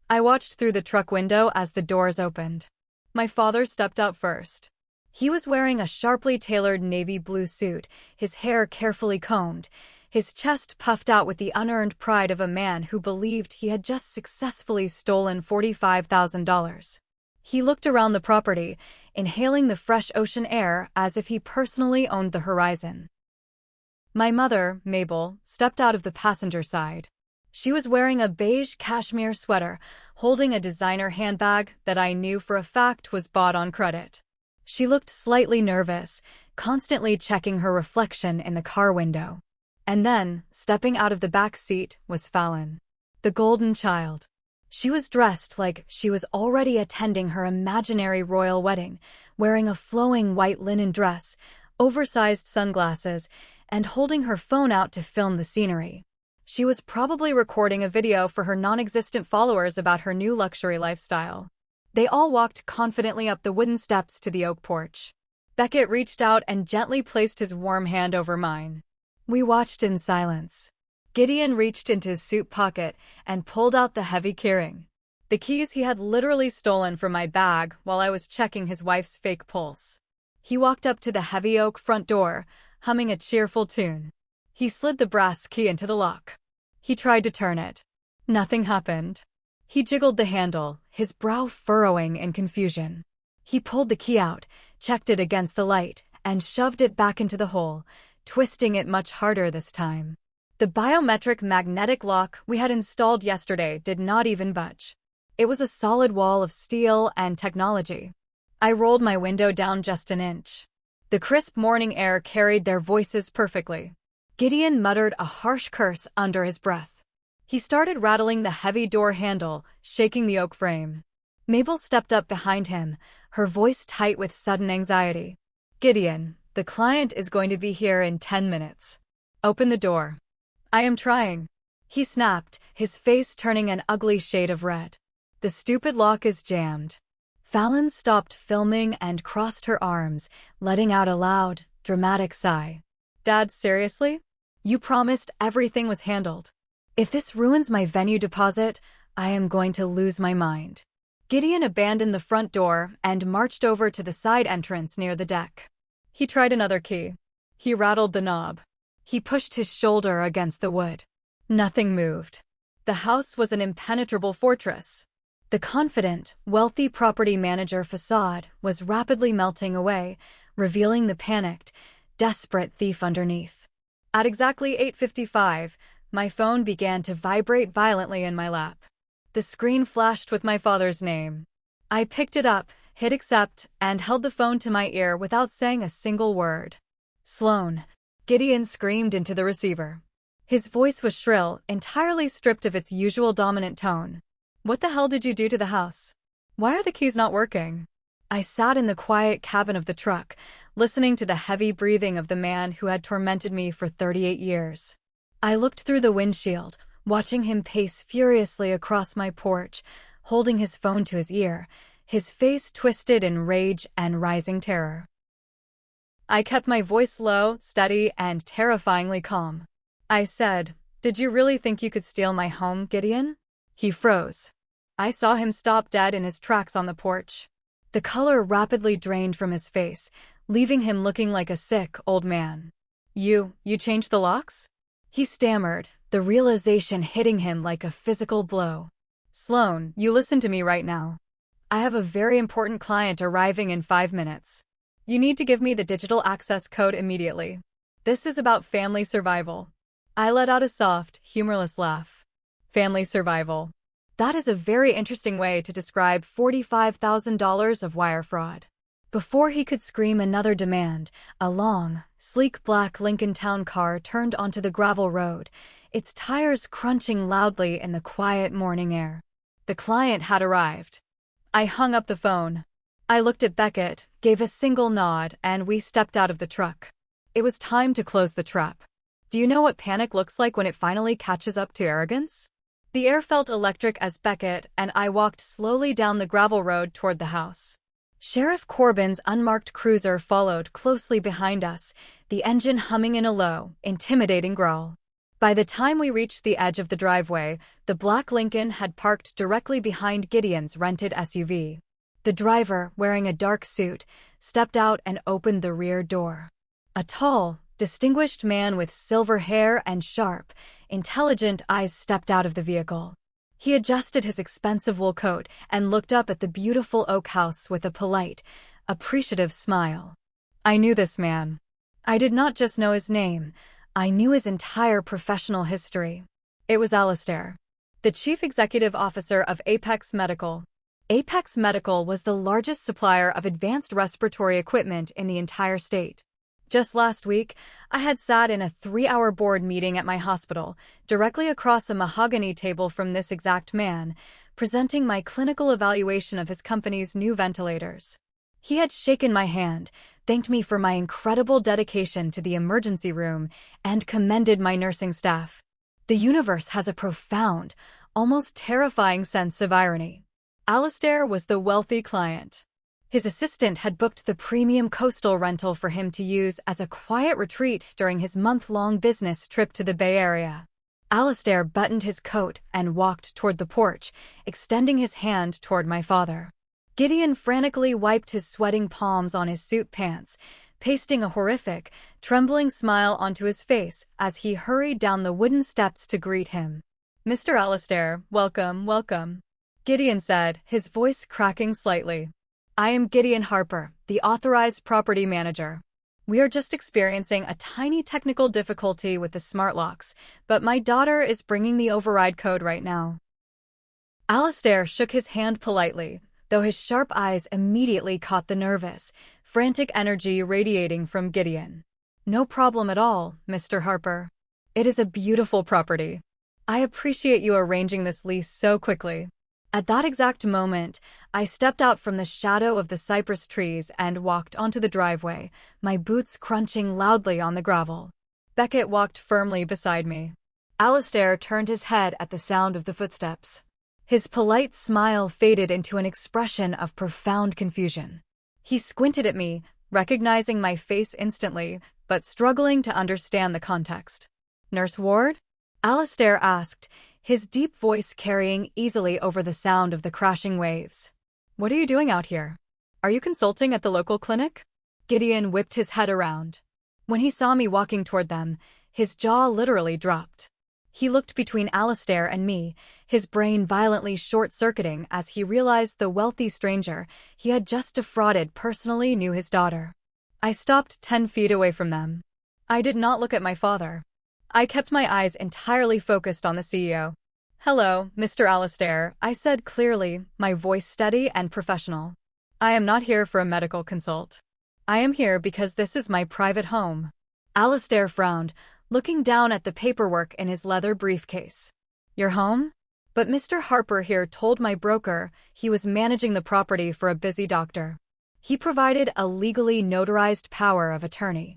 I watched through the truck window as the doors opened. My father stepped out first. He was wearing a sharply tailored navy blue suit, his hair carefully combed, his chest puffed out with the unearned pride of a man who believed he had just successfully stolen $45,000. He looked around the property, inhaling the fresh ocean air as if he personally owned the horizon. My mother, Mabel, stepped out of the passenger side. She was wearing a beige cashmere sweater, holding a designer handbag that I knew for a fact was bought on credit. She looked slightly nervous, constantly checking her reflection in the car window. And then, stepping out of the back seat, was Fallon, the golden child. She was dressed like she was already attending her imaginary royal wedding, wearing a flowing white linen dress, oversized sunglasses, and holding her phone out to film the scenery. She was probably recording a video for her non-existent followers about her new luxury lifestyle. They all walked confidently up the wooden steps to the oak porch. Beckett reached out and gently placed his warm hand over mine. We watched in silence. Gideon reached into his suit pocket and pulled out the heavy keyring. The keys he had literally stolen from my bag while I was checking his wife's fake pulse. He walked up to the heavy oak front door, humming a cheerful tune. He slid the brass key into the lock. He tried to turn it. Nothing happened. He jiggled the handle, his brow furrowing in confusion. He pulled the key out, checked it against the light, and shoved it back into the hole, twisting it much harder this time. The biometric magnetic lock we had installed yesterday did not even budge. It was a solid wall of steel and technology. I rolled my window down just an inch. The crisp morning air carried their voices perfectly. Gideon muttered a harsh curse under his breath. He started rattling the heavy door handle, shaking the oak frame. Mabel stepped up behind him, her voice tight with sudden anxiety. "Gideon, the client is going to be here in 10 minutes. Open the door." "I am trying," he snapped, his face turning an ugly shade of red. "The stupid lock is jammed." Fallon stopped filming and crossed her arms, letting out a loud, dramatic sigh. "Dad, seriously? You promised everything was handled. If this ruins my venue deposit, I am going to lose my mind." Gideon abandoned the front door and marched over to the side entrance near the deck. He tried another key. He rattled the knob. He pushed his shoulder against the wood. Nothing moved. The house was an impenetrable fortress. The confident, wealthy property manager facade was rapidly melting away, revealing the panicked, desperate thief underneath. At exactly 8:55, my phone began to vibrate violently in my lap. The screen flashed with my father's name. I picked it up, hit accept, and held the phone to my ear without saying a single word. "Sloan," Gideon screamed into the receiver. His voice was shrill, entirely stripped of its usual dominant tone. "What the hell did you do to the house? Why are the keys not working?" I sat in the quiet cabin of the truck, listening to the heavy breathing of the man who had tormented me for 38 years. I looked through the windshield, watching him pace furiously across my porch, holding his phone to his ear, his face twisted in rage and rising terror. I kept my voice low, steady, and terrifyingly calm. I said, "Did you really think you could steal my home, Gideon?" He froze. I saw him stop dead in his tracks on the porch. The color rapidly drained from his face, leaving him looking like a sick, old man. You changed the locks?" He stammered, the realization hitting him like a physical blow. "Sloan, you listen to me right now. I have a very important client arriving in 5 minutes. You need to give me the digital access code immediately. This is about family survival." I let out a soft, humorless laugh. Family survival. That is a very interesting way to describe $45,000 of wire fraud. Before he could scream another demand, a long, sleek black Lincoln Town car turned onto the gravel road, its tires crunching loudly in the quiet morning air. The client had arrived. I hung up the phone. I looked at Beckett, gave a single nod, and we stepped out of the truck. It was time to close the trap. Do you know what panic looks like when it finally catches up to arrogance? The air felt electric as Beckett and I walked slowly down the gravel road toward the house. Sheriff Corbin's unmarked cruiser followed closely behind us, the engine humming in a low, intimidating growl. By the time we reached the edge of the driveway, the black Lincoln had parked directly behind Gideon's rented SUV. The driver, wearing a dark suit, stepped out and opened the rear door. A tall, distinguished man with silver hair and sharp, intelligent eyes stepped out of the vehicle. He adjusted his expensive wool coat and looked up at the beautiful oak house with a polite, appreciative smile. I knew this man. I did not just know his name, I knew his entire professional history. It was Alistair, the chief executive officer of Apex Medical. Apex Medical was the largest supplier of advanced respiratory equipment in the entire state. Just last week, I had sat in a 3-hour board meeting at my hospital, directly across a mahogany table from this exact man, presenting my clinical evaluation of his company's new ventilators. He had shaken my hand, thanked me for my incredible dedication to the emergency room, and commended my nursing staff. The universe has a profound, almost terrifying sense of irony. Alistair was the wealthy client. His assistant had booked the premium coastal rental for him to use as a quiet retreat during his month-long business trip to the Bay Area. Alistair buttoned his coat and walked toward the porch, extending his hand toward my father. Gideon frantically wiped his sweating palms on his suit pants, pasting a horrific, trembling smile onto his face as he hurried down the wooden steps to greet him. "Mr. Alistair, welcome, welcome," Gideon said, his voice cracking slightly. "I am Gideon Harper, the authorized property manager. We are just experiencing a tiny technical difficulty with the smart locks, but my daughter is bringing the override code right now." Alastair shook his hand politely, though his sharp eyes immediately caught the nervous, frantic energy radiating from Gideon. "No problem at all, Mr. Harper. It is a beautiful property. I appreciate you arranging this lease so quickly." At that exact moment, I stepped out from the shadow of the cypress trees and walked onto the driveway, my boots crunching loudly on the gravel. Beckett walked firmly beside me. Alastair turned his head at the sound of the footsteps. His polite smile faded into an expression of profound confusion. He squinted at me, recognizing my face instantly, but struggling to understand the context. "Nurse Ward?" Alastair asked, his deep voice carrying easily over the sound of the crashing waves. "What are you doing out here? Are you consulting at the local clinic?" Gideon whipped his head around. When he saw me walking toward them, his jaw literally dropped. He looked between Alastair and me, his brain violently short-circuiting as he realized the wealthy stranger he had just defrauded personally knew his daughter. I stopped 10 feet away from them. I did not look at my father. I kept my eyes entirely focused on the CEO. "Hello, Mr. Alastair," I said clearly, my voice steady and professional. "I am not here for a medical consult. I am here because this is my private home." Alastair frowned, looking down at the paperwork in his leather briefcase. "Your home?" "But Mr. Harper here told my broker he was managing the property for a busy doctor. He provided a legally notarized power of attorney."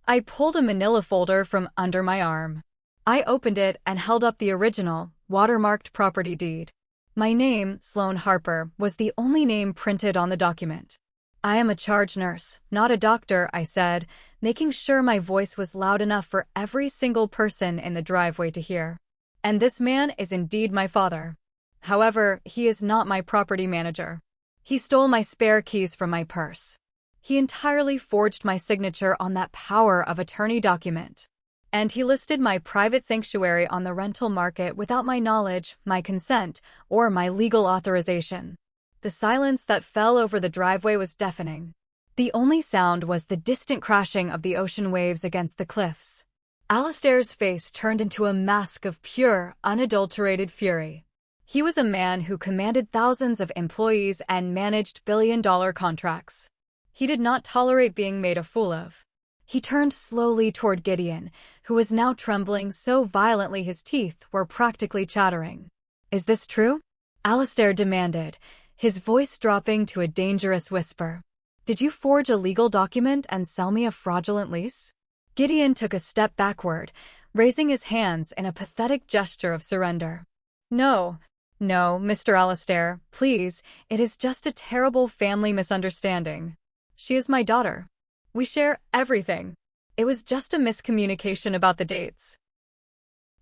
I pulled a manila folder from under my arm. I opened it and held up the original, watermarked property deed. My name, Sloane Harper, was the only name printed on the document. "I am a charge nurse, not a doctor," I said, making sure my voice was loud enough for every single person in the driveway to hear. "And this man is indeed my father. However, he is not my property manager. He stole my spare keys from my purse. He entirely forged my signature on that power of attorney document. And he listed my private sanctuary on the rental market without my knowledge, my consent, or my legal authorization." The silence that fell over the driveway was deafening. The only sound was the distant crashing of the ocean waves against the cliffs. Alastair's face turned into a mask of pure, unadulterated fury. He was a man who commanded thousands of employees and managed billion-dollar contracts. He did not tolerate being made a fool of. He turned slowly toward Gideon, who was now trembling so violently his teeth were practically chattering. "Is this true?" Alastair demanded, his voice dropping to a dangerous whisper. "Did you forge a legal document and sell me a fraudulent lease?" Gideon took a step backward, raising his hands in a pathetic gesture of surrender. No, Mr. Alastair, please, it is just a terrible family misunderstanding. She is my daughter. We share everything. It was just a miscommunication about the dates."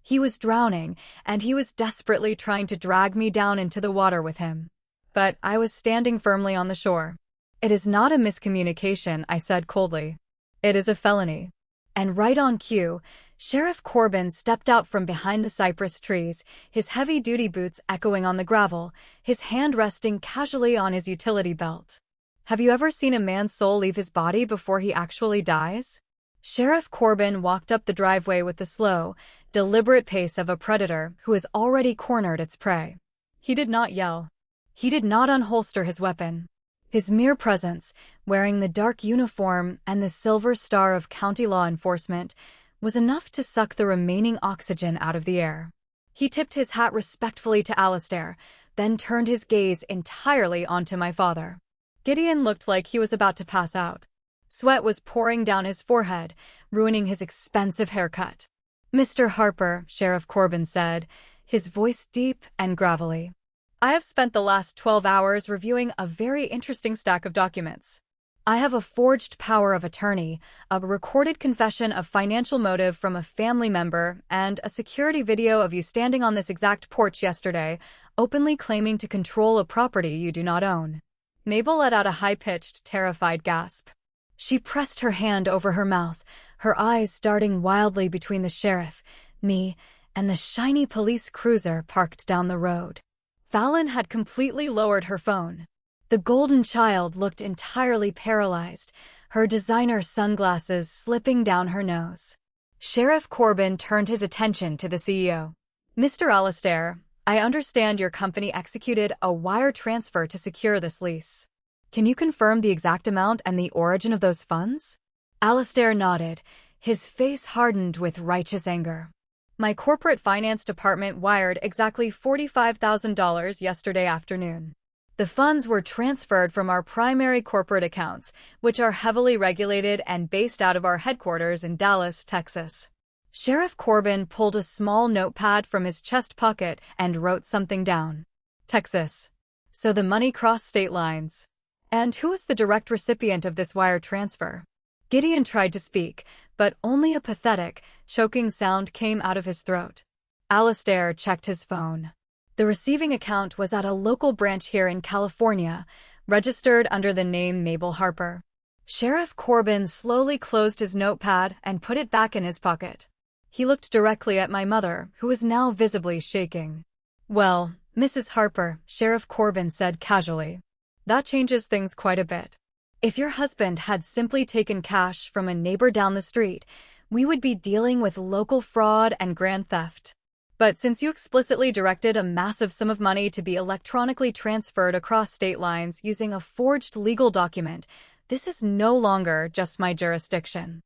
He was drowning, and he was desperately trying to drag me down into the water with him. But I was standing firmly on the shore. "It is not a miscommunication," I said coldly. "It is a felony." And right on cue, Sheriff Corbin stepped out from behind the cypress trees, his heavy-duty boots echoing on the gravel, his hand resting casually on his utility belt. Have you ever seen a man's soul leave his body before he actually dies? Sheriff Corbin walked up the driveway with the slow, deliberate pace of a predator who has already cornered its prey. He did not yell. He did not unholster his weapon. His mere presence, wearing the dark uniform and the silver star of county law enforcement, was enough to suck the remaining oxygen out of the air. He tipped his hat respectfully to Alastair, then turned his gaze entirely onto my father. Gideon looked like he was about to pass out. Sweat was pouring down his forehead, ruining his expensive haircut. "Mr. Harper," Sheriff Corbin said, his voice deep and gravelly. "I have spent the last 12 hours reviewing a very interesting stack of documents. I have a forged power of attorney, a recorded confession of financial motive from a family member, and a security video of you standing on this exact porch yesterday, openly claiming to control a property you do not own." Mabel let out a high-pitched, terrified gasp. She pressed her hand over her mouth, her eyes darting wildly between the sheriff, me, and the shiny police cruiser parked down the road. Fallon had completely lowered her phone. The golden child looked entirely paralyzed, her designer sunglasses slipping down her nose. Sheriff Corbin turned his attention to the CEO. "Mr. Alastair, I understand your company executed a wire transfer to secure this lease. Can you confirm the exact amount and the origin of those funds? Alistair nodded, his face hardened with righteous anger. My corporate finance department wired exactly $45,000 yesterday afternoon. The funds were transferred from our primary corporate accounts, which are heavily regulated and based out of our headquarters in Dallas, Texas. Sheriff Corbin pulled a small notepad from his chest pocket and wrote something down. Texas. So the money crossed state lines. And who was the direct recipient of this wire transfer? Gideon tried to speak, but only a pathetic, choking sound came out of his throat. Alistair checked his phone. The receiving account was at a local branch here in California, registered under the name Mabel Harper. Sheriff Corbin slowly closed his notepad and put it back in his pocket. He looked directly at my mother, who was now visibly shaking. Well, Mrs. Harper, Sheriff Corbin said casually. That changes things quite a bit. If your husband had simply taken cash from a neighbor down the street, we would be dealing with local fraud and grand theft. But since you explicitly directed a massive sum of money to be electronically transferred across state lines using a forged legal document, this is no longer just my jurisdiction.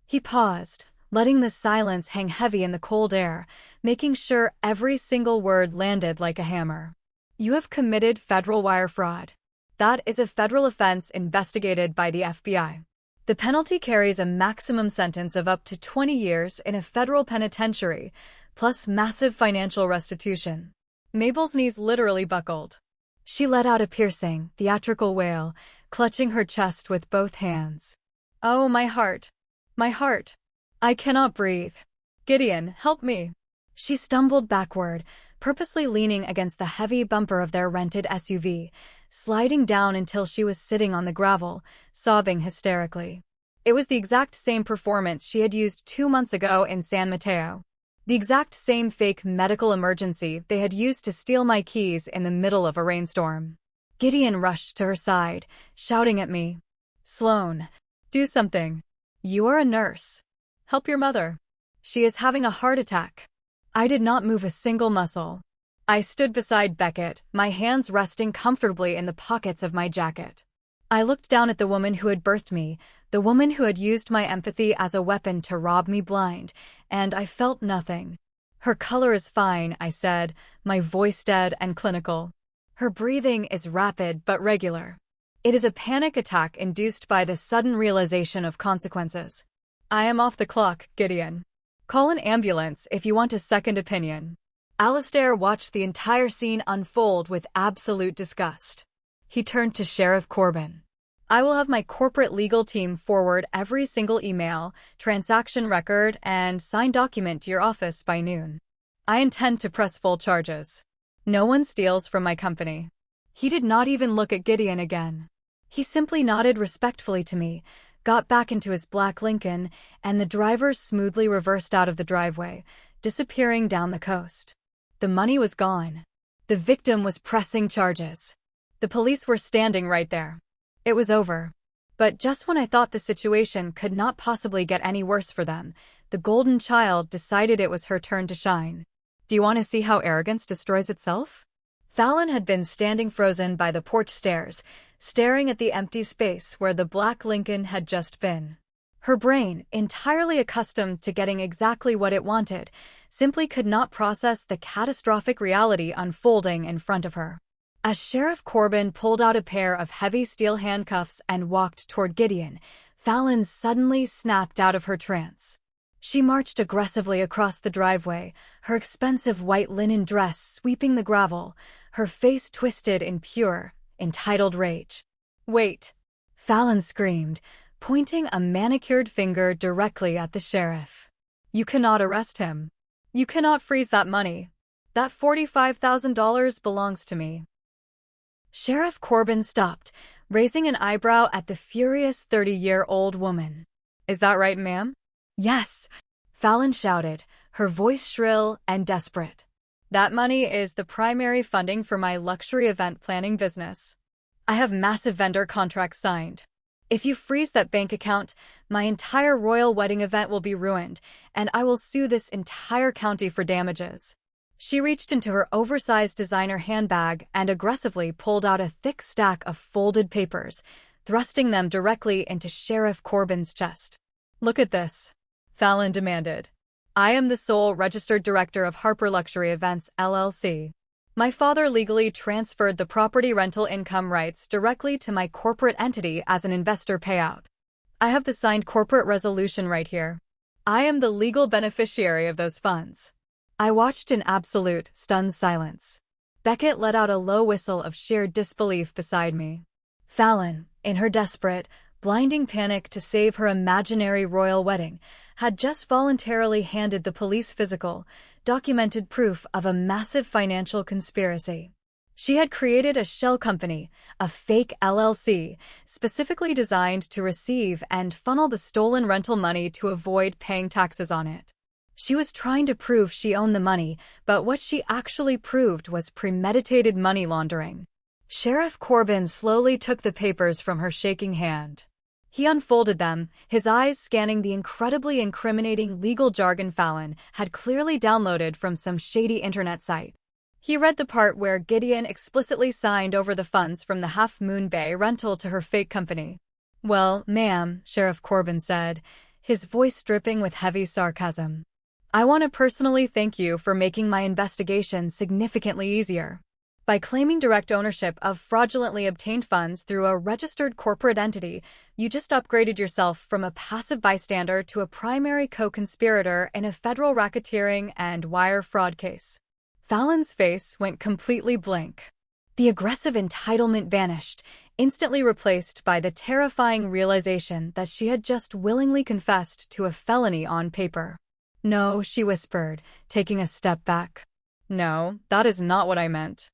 He paused, letting the silence hang heavy in the cold air, making sure every single word landed like a hammer. You have committed federal wire fraud. That is a federal offense investigated by the FBI. The penalty carries a maximum sentence of up to 20 years in a federal penitentiary, plus massive financial restitution. Mabel's knees literally buckled. She let out a piercing, theatrical wail, clutching her chest with both hands. Oh, my heart. My heart. I cannot breathe. Gideon, help me. She stumbled backward, purposely leaning against the heavy bumper of their rented SUV, sliding down until she was sitting on the gravel, sobbing hysterically. It was the exact same performance she had used 2 months ago in San Mateo. The exact same fake medical emergency they had used to steal my keys in the middle of a rainstorm. Gideon rushed to her side, shouting at me. Sloane, do something. You are a nurse. Help your mother. She is having a heart attack. I did not move a single muscle. I stood beside Beckett, my hands resting comfortably in the pockets of my jacket. I looked down at the woman who had birthed me, the woman who had used my empathy as a weapon to rob me blind, and I felt nothing. Her color is fine, I said, my voice dead and clinical. Her breathing is rapid but regular. It is a panic attack induced by the sudden realization of consequences. I am off the clock, Gideon. Call an ambulance if you want a second opinion. Alistair watched the entire scene unfold with absolute disgust. He turned to Sheriff Corbin. I will have my corporate legal team forward every single email, transaction record, and signed document to your office by noon. I intend to press full charges. No one steals from my company. He did not even look at Gideon again. He simply nodded respectfully to me, got back into his black Lincoln, and the driver smoothly reversed out of the driveway, disappearing down the coast. The money was gone. The victim was pressing charges. The police were standing right there. It was over. But just when I thought the situation could not possibly get any worse for them, the golden child decided it was her turn to shine. Do you want to see how arrogance destroys itself? Fallon had been standing frozen by the porch stairs, staring at the empty space where the black Lincoln had just been. Her brain, entirely accustomed to getting exactly what it wanted, simply could not process the catastrophic reality unfolding in front of her. As Sheriff Corbin pulled out a pair of heavy steel handcuffs and walked toward Gideon, Fallon suddenly snapped out of her trance. She marched aggressively across the driveway, her expensive white linen dress sweeping the gravel, her face twisted in pure, entitled rage. Wait! Fallon screamed, pointing a manicured finger directly at the sheriff. You cannot arrest him. You cannot freeze that money. That $45,000 belongs to me. Sheriff Corbin stopped, raising an eyebrow at the furious 30-year-old woman. Is that right, ma'am? Yes, Fallon shouted, her voice shrill and desperate. That money is the primary funding for my luxury event planning business. I have massive vendor contracts signed. If you freeze that bank account, my entire royal wedding event will be ruined, and I will sue this entire county for damages. She reached into her oversized designer handbag and aggressively pulled out a thick stack of folded papers, thrusting them directly into Sheriff Corbin's chest. "Look at this," Fallon demanded. "I am the sole registered director of Harper Luxury Events, LLC. My father legally transferred the property rental income rights directly to my corporate entity as an investor payout. I have the signed corporate resolution right here. I am the legal beneficiary of those funds." I watched in absolute, stunned silence. Beckett let out a low whistle of sheer disbelief beside me. Fallon, in her desperate, blinding panic to save her imaginary royal wedding, had just voluntarily handed the police physical, documented proof of a massive financial conspiracy. She had created a shell company, a fake LLC, specifically designed to receive and funnel the stolen rental money to avoid paying taxes on it. She was trying to prove she owned the money, but what she actually proved was premeditated money laundering. Sheriff Corbin slowly took the papers from her shaking hand. He unfolded them, his eyes scanning the incredibly incriminating legal jargon Fallon had clearly downloaded from some shady internet site. He read the part where Gideon explicitly signed over the funds from the Half Moon Bay rental to her fake company. "Well, ma'am," Sheriff Corbin said, his voice dripping with heavy sarcasm, "I want to personally thank you for making my investigation significantly easier. By claiming direct ownership of fraudulently obtained funds through a registered corporate entity, you just upgraded yourself from a passive bystander to a primary co-conspirator in a federal racketeering and wire fraud case." Fallon's face went completely blank. The aggressive entitlement vanished, instantly replaced by the terrifying realization that she had just willingly confessed to a felony on paper. "No," she whispered, taking a step back. "No, that is not what I meant.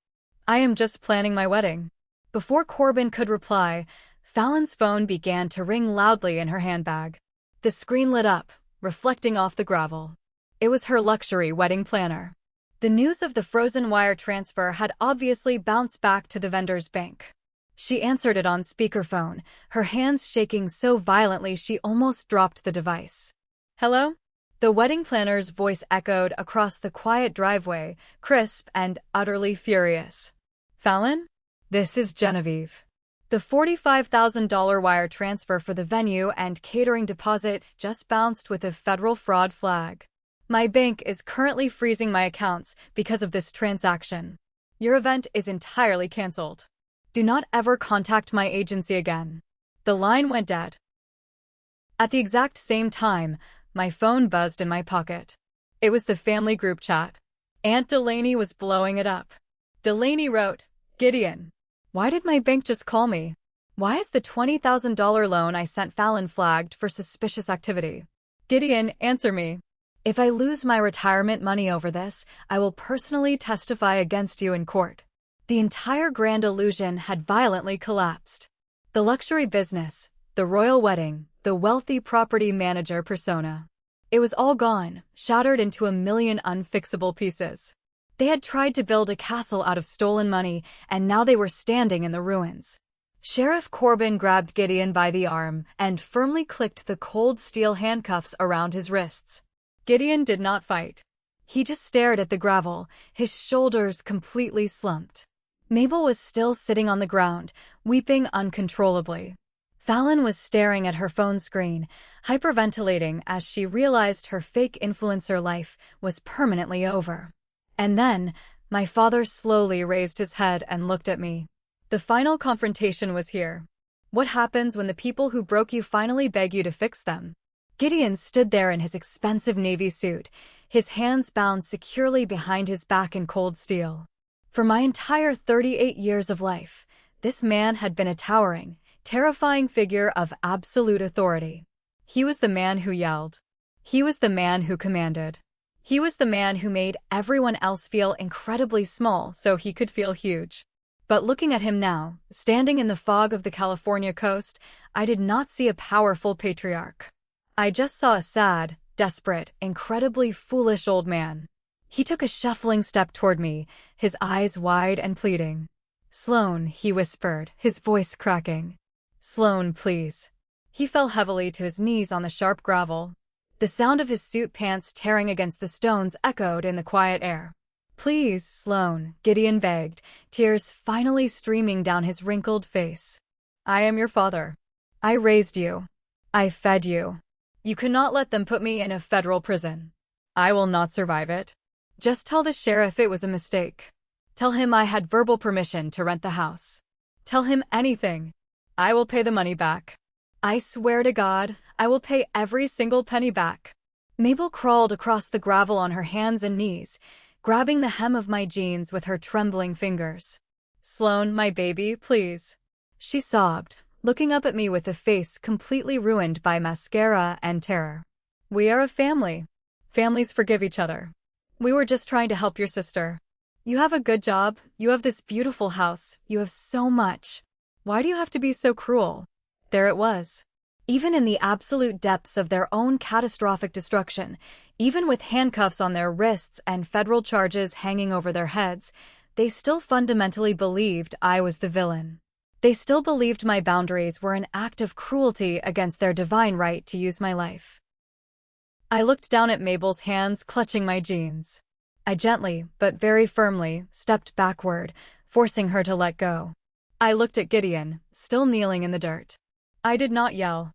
I am just planning my wedding." Before Corbin could reply, Fallon's phone began to ring loudly in her handbag. The screen lit up, reflecting off the gravel. It was her luxury wedding planner. The news of the frozen wire transfer had obviously bounced back to the vendor's bank. She answered it on speakerphone, her hands shaking so violently she almost dropped the device. "Hello?" The wedding planner's voice echoed across the quiet driveway, crisp and utterly furious. "Fallon? This is Genevieve. The $45,000 wire transfer for the venue and catering deposit just bounced with a federal fraud flag. My bank is currently freezing my accounts because of this transaction. Your event is entirely canceled. Do not ever contact my agency again." The line went dead. At the exact same time, my phone buzzed in my pocket. It was the family group chat. Aunt Delaney was blowing it up. Delaney wrote, "Gideon, why did my bank just call me? Why is the $20,000 loan I sent Fallon flagged for suspicious activity? Gideon, answer me. If I lose my retirement money over this, I will personally testify against you in court." The entire grand illusion had violently collapsed. The luxury business, the royal wedding, the wealthy property manager persona. It was all gone, shattered into a million unfixable pieces. They had tried to build a castle out of stolen money, and now they were standing in the ruins. Sheriff Corbin grabbed Gideon by the arm and firmly clicked the cold steel handcuffs around his wrists. Gideon did not fight. He just stared at the gravel, his shoulders completely slumped. Mabel was still sitting on the ground, weeping uncontrollably. Fallon was staring at her phone screen, hyperventilating as she realized her fake influencer life was permanently over. And then, my father slowly raised his head and looked at me. The final confrontation was here. What happens when the people who broke you finally beg you to fix them? Gideon stood there in his expensive navy suit, his hands bound securely behind his back in cold steel. For my entire 38 years of life, this man had been a towering, terrifying figure of absolute authority. He was the man who yelled. He was the man who commanded. He was the man who made everyone else feel incredibly small so he could feel huge. But looking at him now, standing in the fog of the California coast, I did not see a powerful patriarch. I just saw a sad, desperate, incredibly foolish old man. He took a shuffling step toward me, his eyes wide and pleading. "Sloan," he whispered, his voice cracking. "Sloan, please." He fell heavily to his knees on the sharp gravel. The sound of his suit pants tearing against the stones echoed in the quiet air. Please, Sloan, Gideon begged, tears finally streaming down his wrinkled face. I am your father. I raised you. I fed you. You cannot let them put me in a federal prison. I will not survive it. Just tell the sheriff it was a mistake. Tell him I had verbal permission to rent the house. Tell him anything. I will pay the money back. I swear to God, I will pay every single penny back. Mabel crawled across the gravel on her hands and knees, grabbing the hem of my jeans with her trembling fingers. Sloan, my baby, please. She sobbed, looking up at me with a face completely ruined by mascara and terror. We are a family. Families forgive each other. We were just trying to help your sister. You have a good job, you have this beautiful house, you have so much. Why do you have to be so cruel? There it was. Even in the absolute depths of their own catastrophic destruction, even with handcuffs on their wrists and federal charges hanging over their heads, they still fundamentally believed I was the villain. They still believed my boundaries were an act of cruelty against their divine right to use my life. I looked down at Mabel's hands clutching my jeans. I gently, but very firmly, stepped backward, forcing her to let go. I looked at Gideon, still kneeling in the dirt. I did not yell.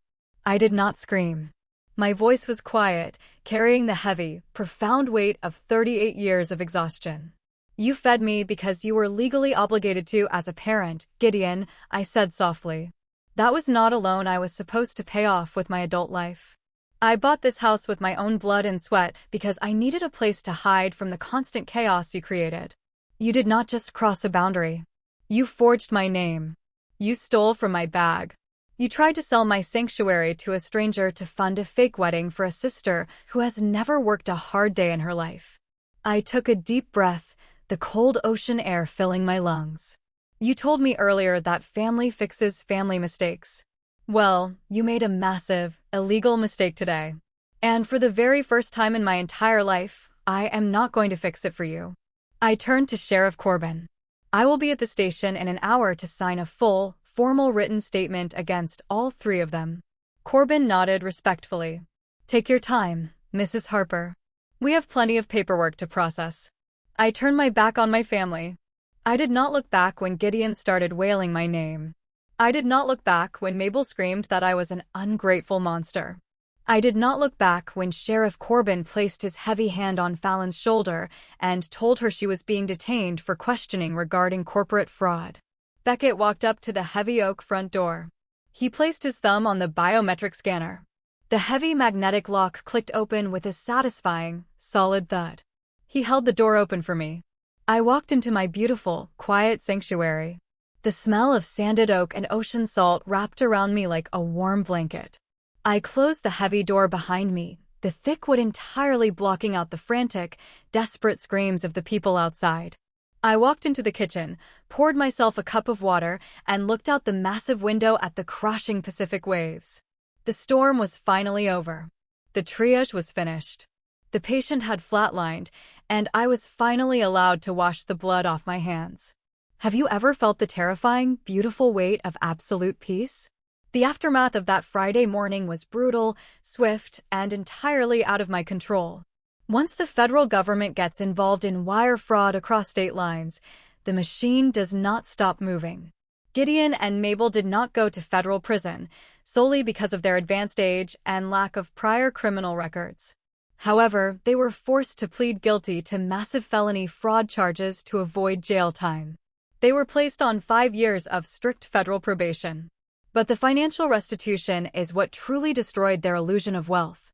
I did not scream. My voice was quiet, carrying the heavy, profound weight of 38 years of exhaustion. You fed me because you were legally obligated to as a parent, Gideon, I said softly. That was not a loan I was supposed to pay off with my adult life. I bought this house with my own blood and sweat because I needed a place to hide from the constant chaos you created. You did not just cross a boundary. You forged my name. You stole from my bag. You tried to sell my sanctuary to a stranger to fund a fake wedding for a sister who has never worked a hard day in her life. I took a deep breath, the cold ocean air filling my lungs. You told me earlier that family fixes family mistakes. Well, you made a massive, illegal mistake today. And for the very first time in my entire life, I am not going to fix it for you. I turned to Sheriff Corbin. I will be at the station in an hour to sign a full, formal written statement against all three of them. Corbin nodded respectfully. Take your time, Mrs. Harper. We have plenty of paperwork to process. I turned my back on my family. I did not look back when Gideon started wailing my name. I did not look back when Mabel screamed that I was an ungrateful monster. I did not look back when Sheriff Corbin placed his heavy hand on Fallon's shoulder and told her she was being detained for questioning regarding corporate fraud. Beckett walked up to the heavy oak front door. He placed his thumb on the biometric scanner. The heavy magnetic lock clicked open with a satisfying, solid thud. He held the door open for me. I walked into my beautiful, quiet sanctuary. The smell of sanded oak and ocean salt wrapped around me like a warm blanket. I closed the heavy door behind me, the thick wood entirely blocking out the frantic, desperate screams of the people outside. I walked into the kitchen, poured myself a cup of water, and looked out the massive window at the crashing Pacific waves. The storm was finally over. The triage was finished. The patient had flatlined, and I was finally allowed to wash the blood off my hands. Have you ever felt the terrifying, beautiful weight of absolute peace? The aftermath of that Friday morning was brutal, swift, and entirely out of my control. Once the federal government gets involved in wire fraud across state lines, the machine does not stop moving. Gideon and Mabel did not go to federal prison, solely because of their advanced age and lack of prior criminal records. However, they were forced to plead guilty to massive felony fraud charges to avoid jail time. They were placed on 5 years of strict federal probation. But the financial restitution is what truly destroyed their illusion of wealth.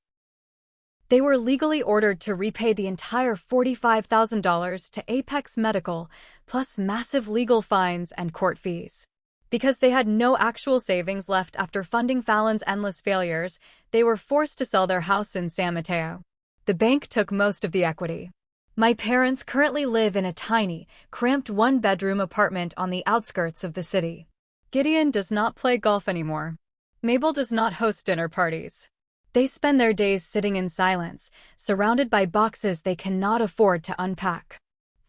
They were legally ordered to repay the entire $45,000 to Apex Medical, plus massive legal fines and court fees. Because they had no actual savings left after funding Fallon's endless failures, they were forced to sell their house in San Mateo. The bank took most of the equity. My parents currently live in a tiny, cramped one-bedroom apartment on the outskirts of the city. Gideon does not play golf anymore. Mabel does not host dinner parties. They spend their days sitting in silence, surrounded by boxes they cannot afford to unpack.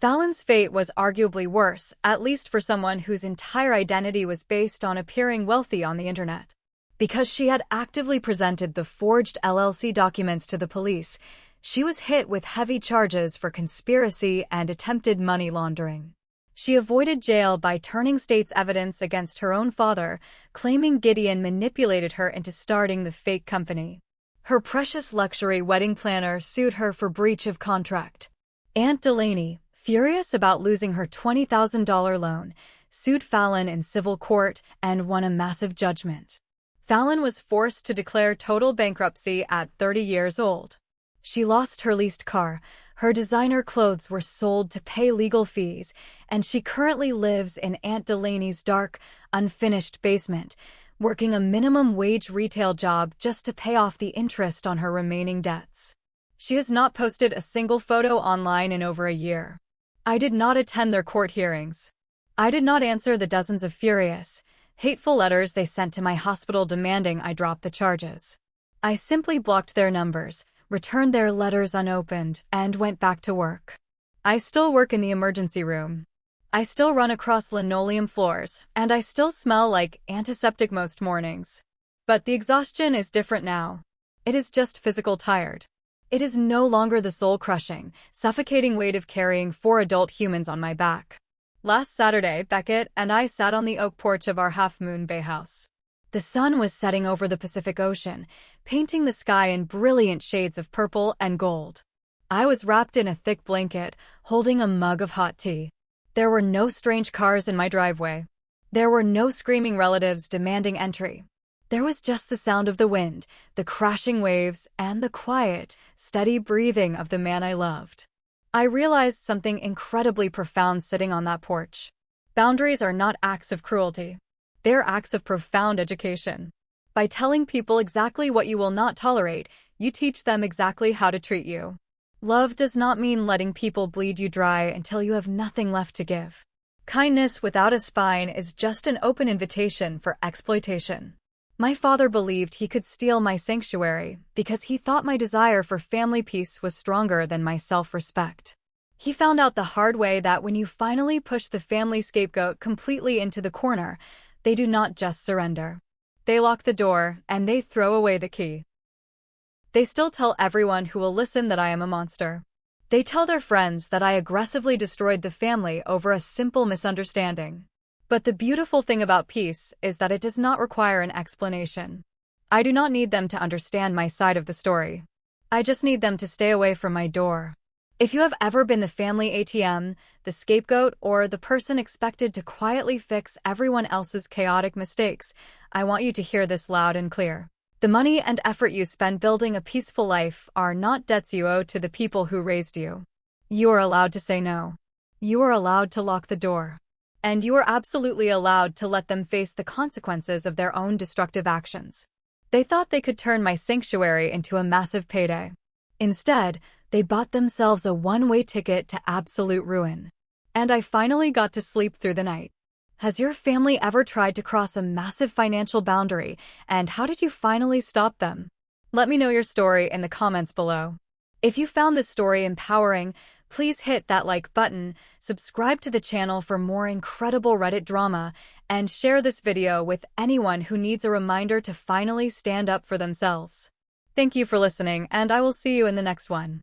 Fallon's fate was arguably worse, at least for someone whose entire identity was based on appearing wealthy on the internet. Because she had actively presented the forged LLC documents to the police, She was hit with heavy charges for conspiracy and attempted money laundering. She avoided jail by turning state's evidence against her own father, claiming Gideon manipulated her into starting the fake company. Her precious luxury wedding planner sued her for breach of contract. Aunt Delaney, furious about losing her $20,000 loan, sued Fallon in civil court and won a massive judgment. Fallon was forced to declare total bankruptcy at 30 years old. She lost her leased car, her designer clothes were sold to pay legal fees, and she currently lives in Aunt Delaney's dark, unfinished basement, working a minimum wage retail job just to pay off the interest on her remaining debts. She has not posted a single photo online in over a year. I did not attend their court hearings. I did not answer the dozens of furious, hateful letters they sent to my hospital demanding I drop the charges. I simply blocked their numbers, returned their letters unopened, and went back to work. I still work in the emergency room. I still run across linoleum floors, and I still smell like antiseptic most mornings. But the exhaustion is different now. It is just physical tired. It is no longer the soul-crushing, suffocating weight of carrying 4 adult humans on my back. Last Saturday, Beckett and I sat on the oak porch of our half-moon bay house. The sun was setting over the Pacific Ocean, painting the sky in brilliant shades of purple and gold. I was wrapped in a thick blanket, holding a mug of hot tea. There were no strange cars in my driveway. There were no screaming relatives demanding entry. There was just the sound of the wind, the crashing waves, and the quiet, steady breathing of the man I loved. I realized something incredibly profound sitting on that porch. Boundaries are not acts of cruelty. They're acts of profound education. By telling people exactly what you will not tolerate, you teach them exactly how to treat you. Love does not mean letting people bleed you dry until you have nothing left to give. Kindness without a spine is just an open invitation for exploitation. My father believed he could steal my sanctuary because he thought my desire for family peace was stronger than my self-respect. He found out the hard way that when you finally push the family scapegoat completely into the corner, they do not just surrender. They lock the door, and they throw away the key. They still tell everyone who will listen that I am a monster. They tell their friends that I aggressively destroyed the family over a simple misunderstanding. But the beautiful thing about peace is that it does not require an explanation. I do not need them to understand my side of the story. I just need them to stay away from my door. If you have ever been the family ATM, the scapegoat, or the person expected to quietly fix everyone else's chaotic mistakes, I want you to hear this loud and clear. The money and effort you spend building a peaceful life are not debts you owe to the people who raised you. You are allowed to say no. You are allowed to lock the door. And you are absolutely allowed to let them face the consequences of their own destructive actions. They thought they could turn my sanctuary into a massive payday. Instead, they bought themselves a one-way ticket to absolute ruin. And I finally got to sleep through the night. Has your family ever tried to cross a massive financial boundary, and how did you finally stop them? Let me know your story in the comments below. If you found this story empowering, please hit that like button, subscribe to the channel for more incredible Reddit drama, and share this video with anyone who needs a reminder to finally stand up for themselves. Thank you for listening, and I will see you in the next one.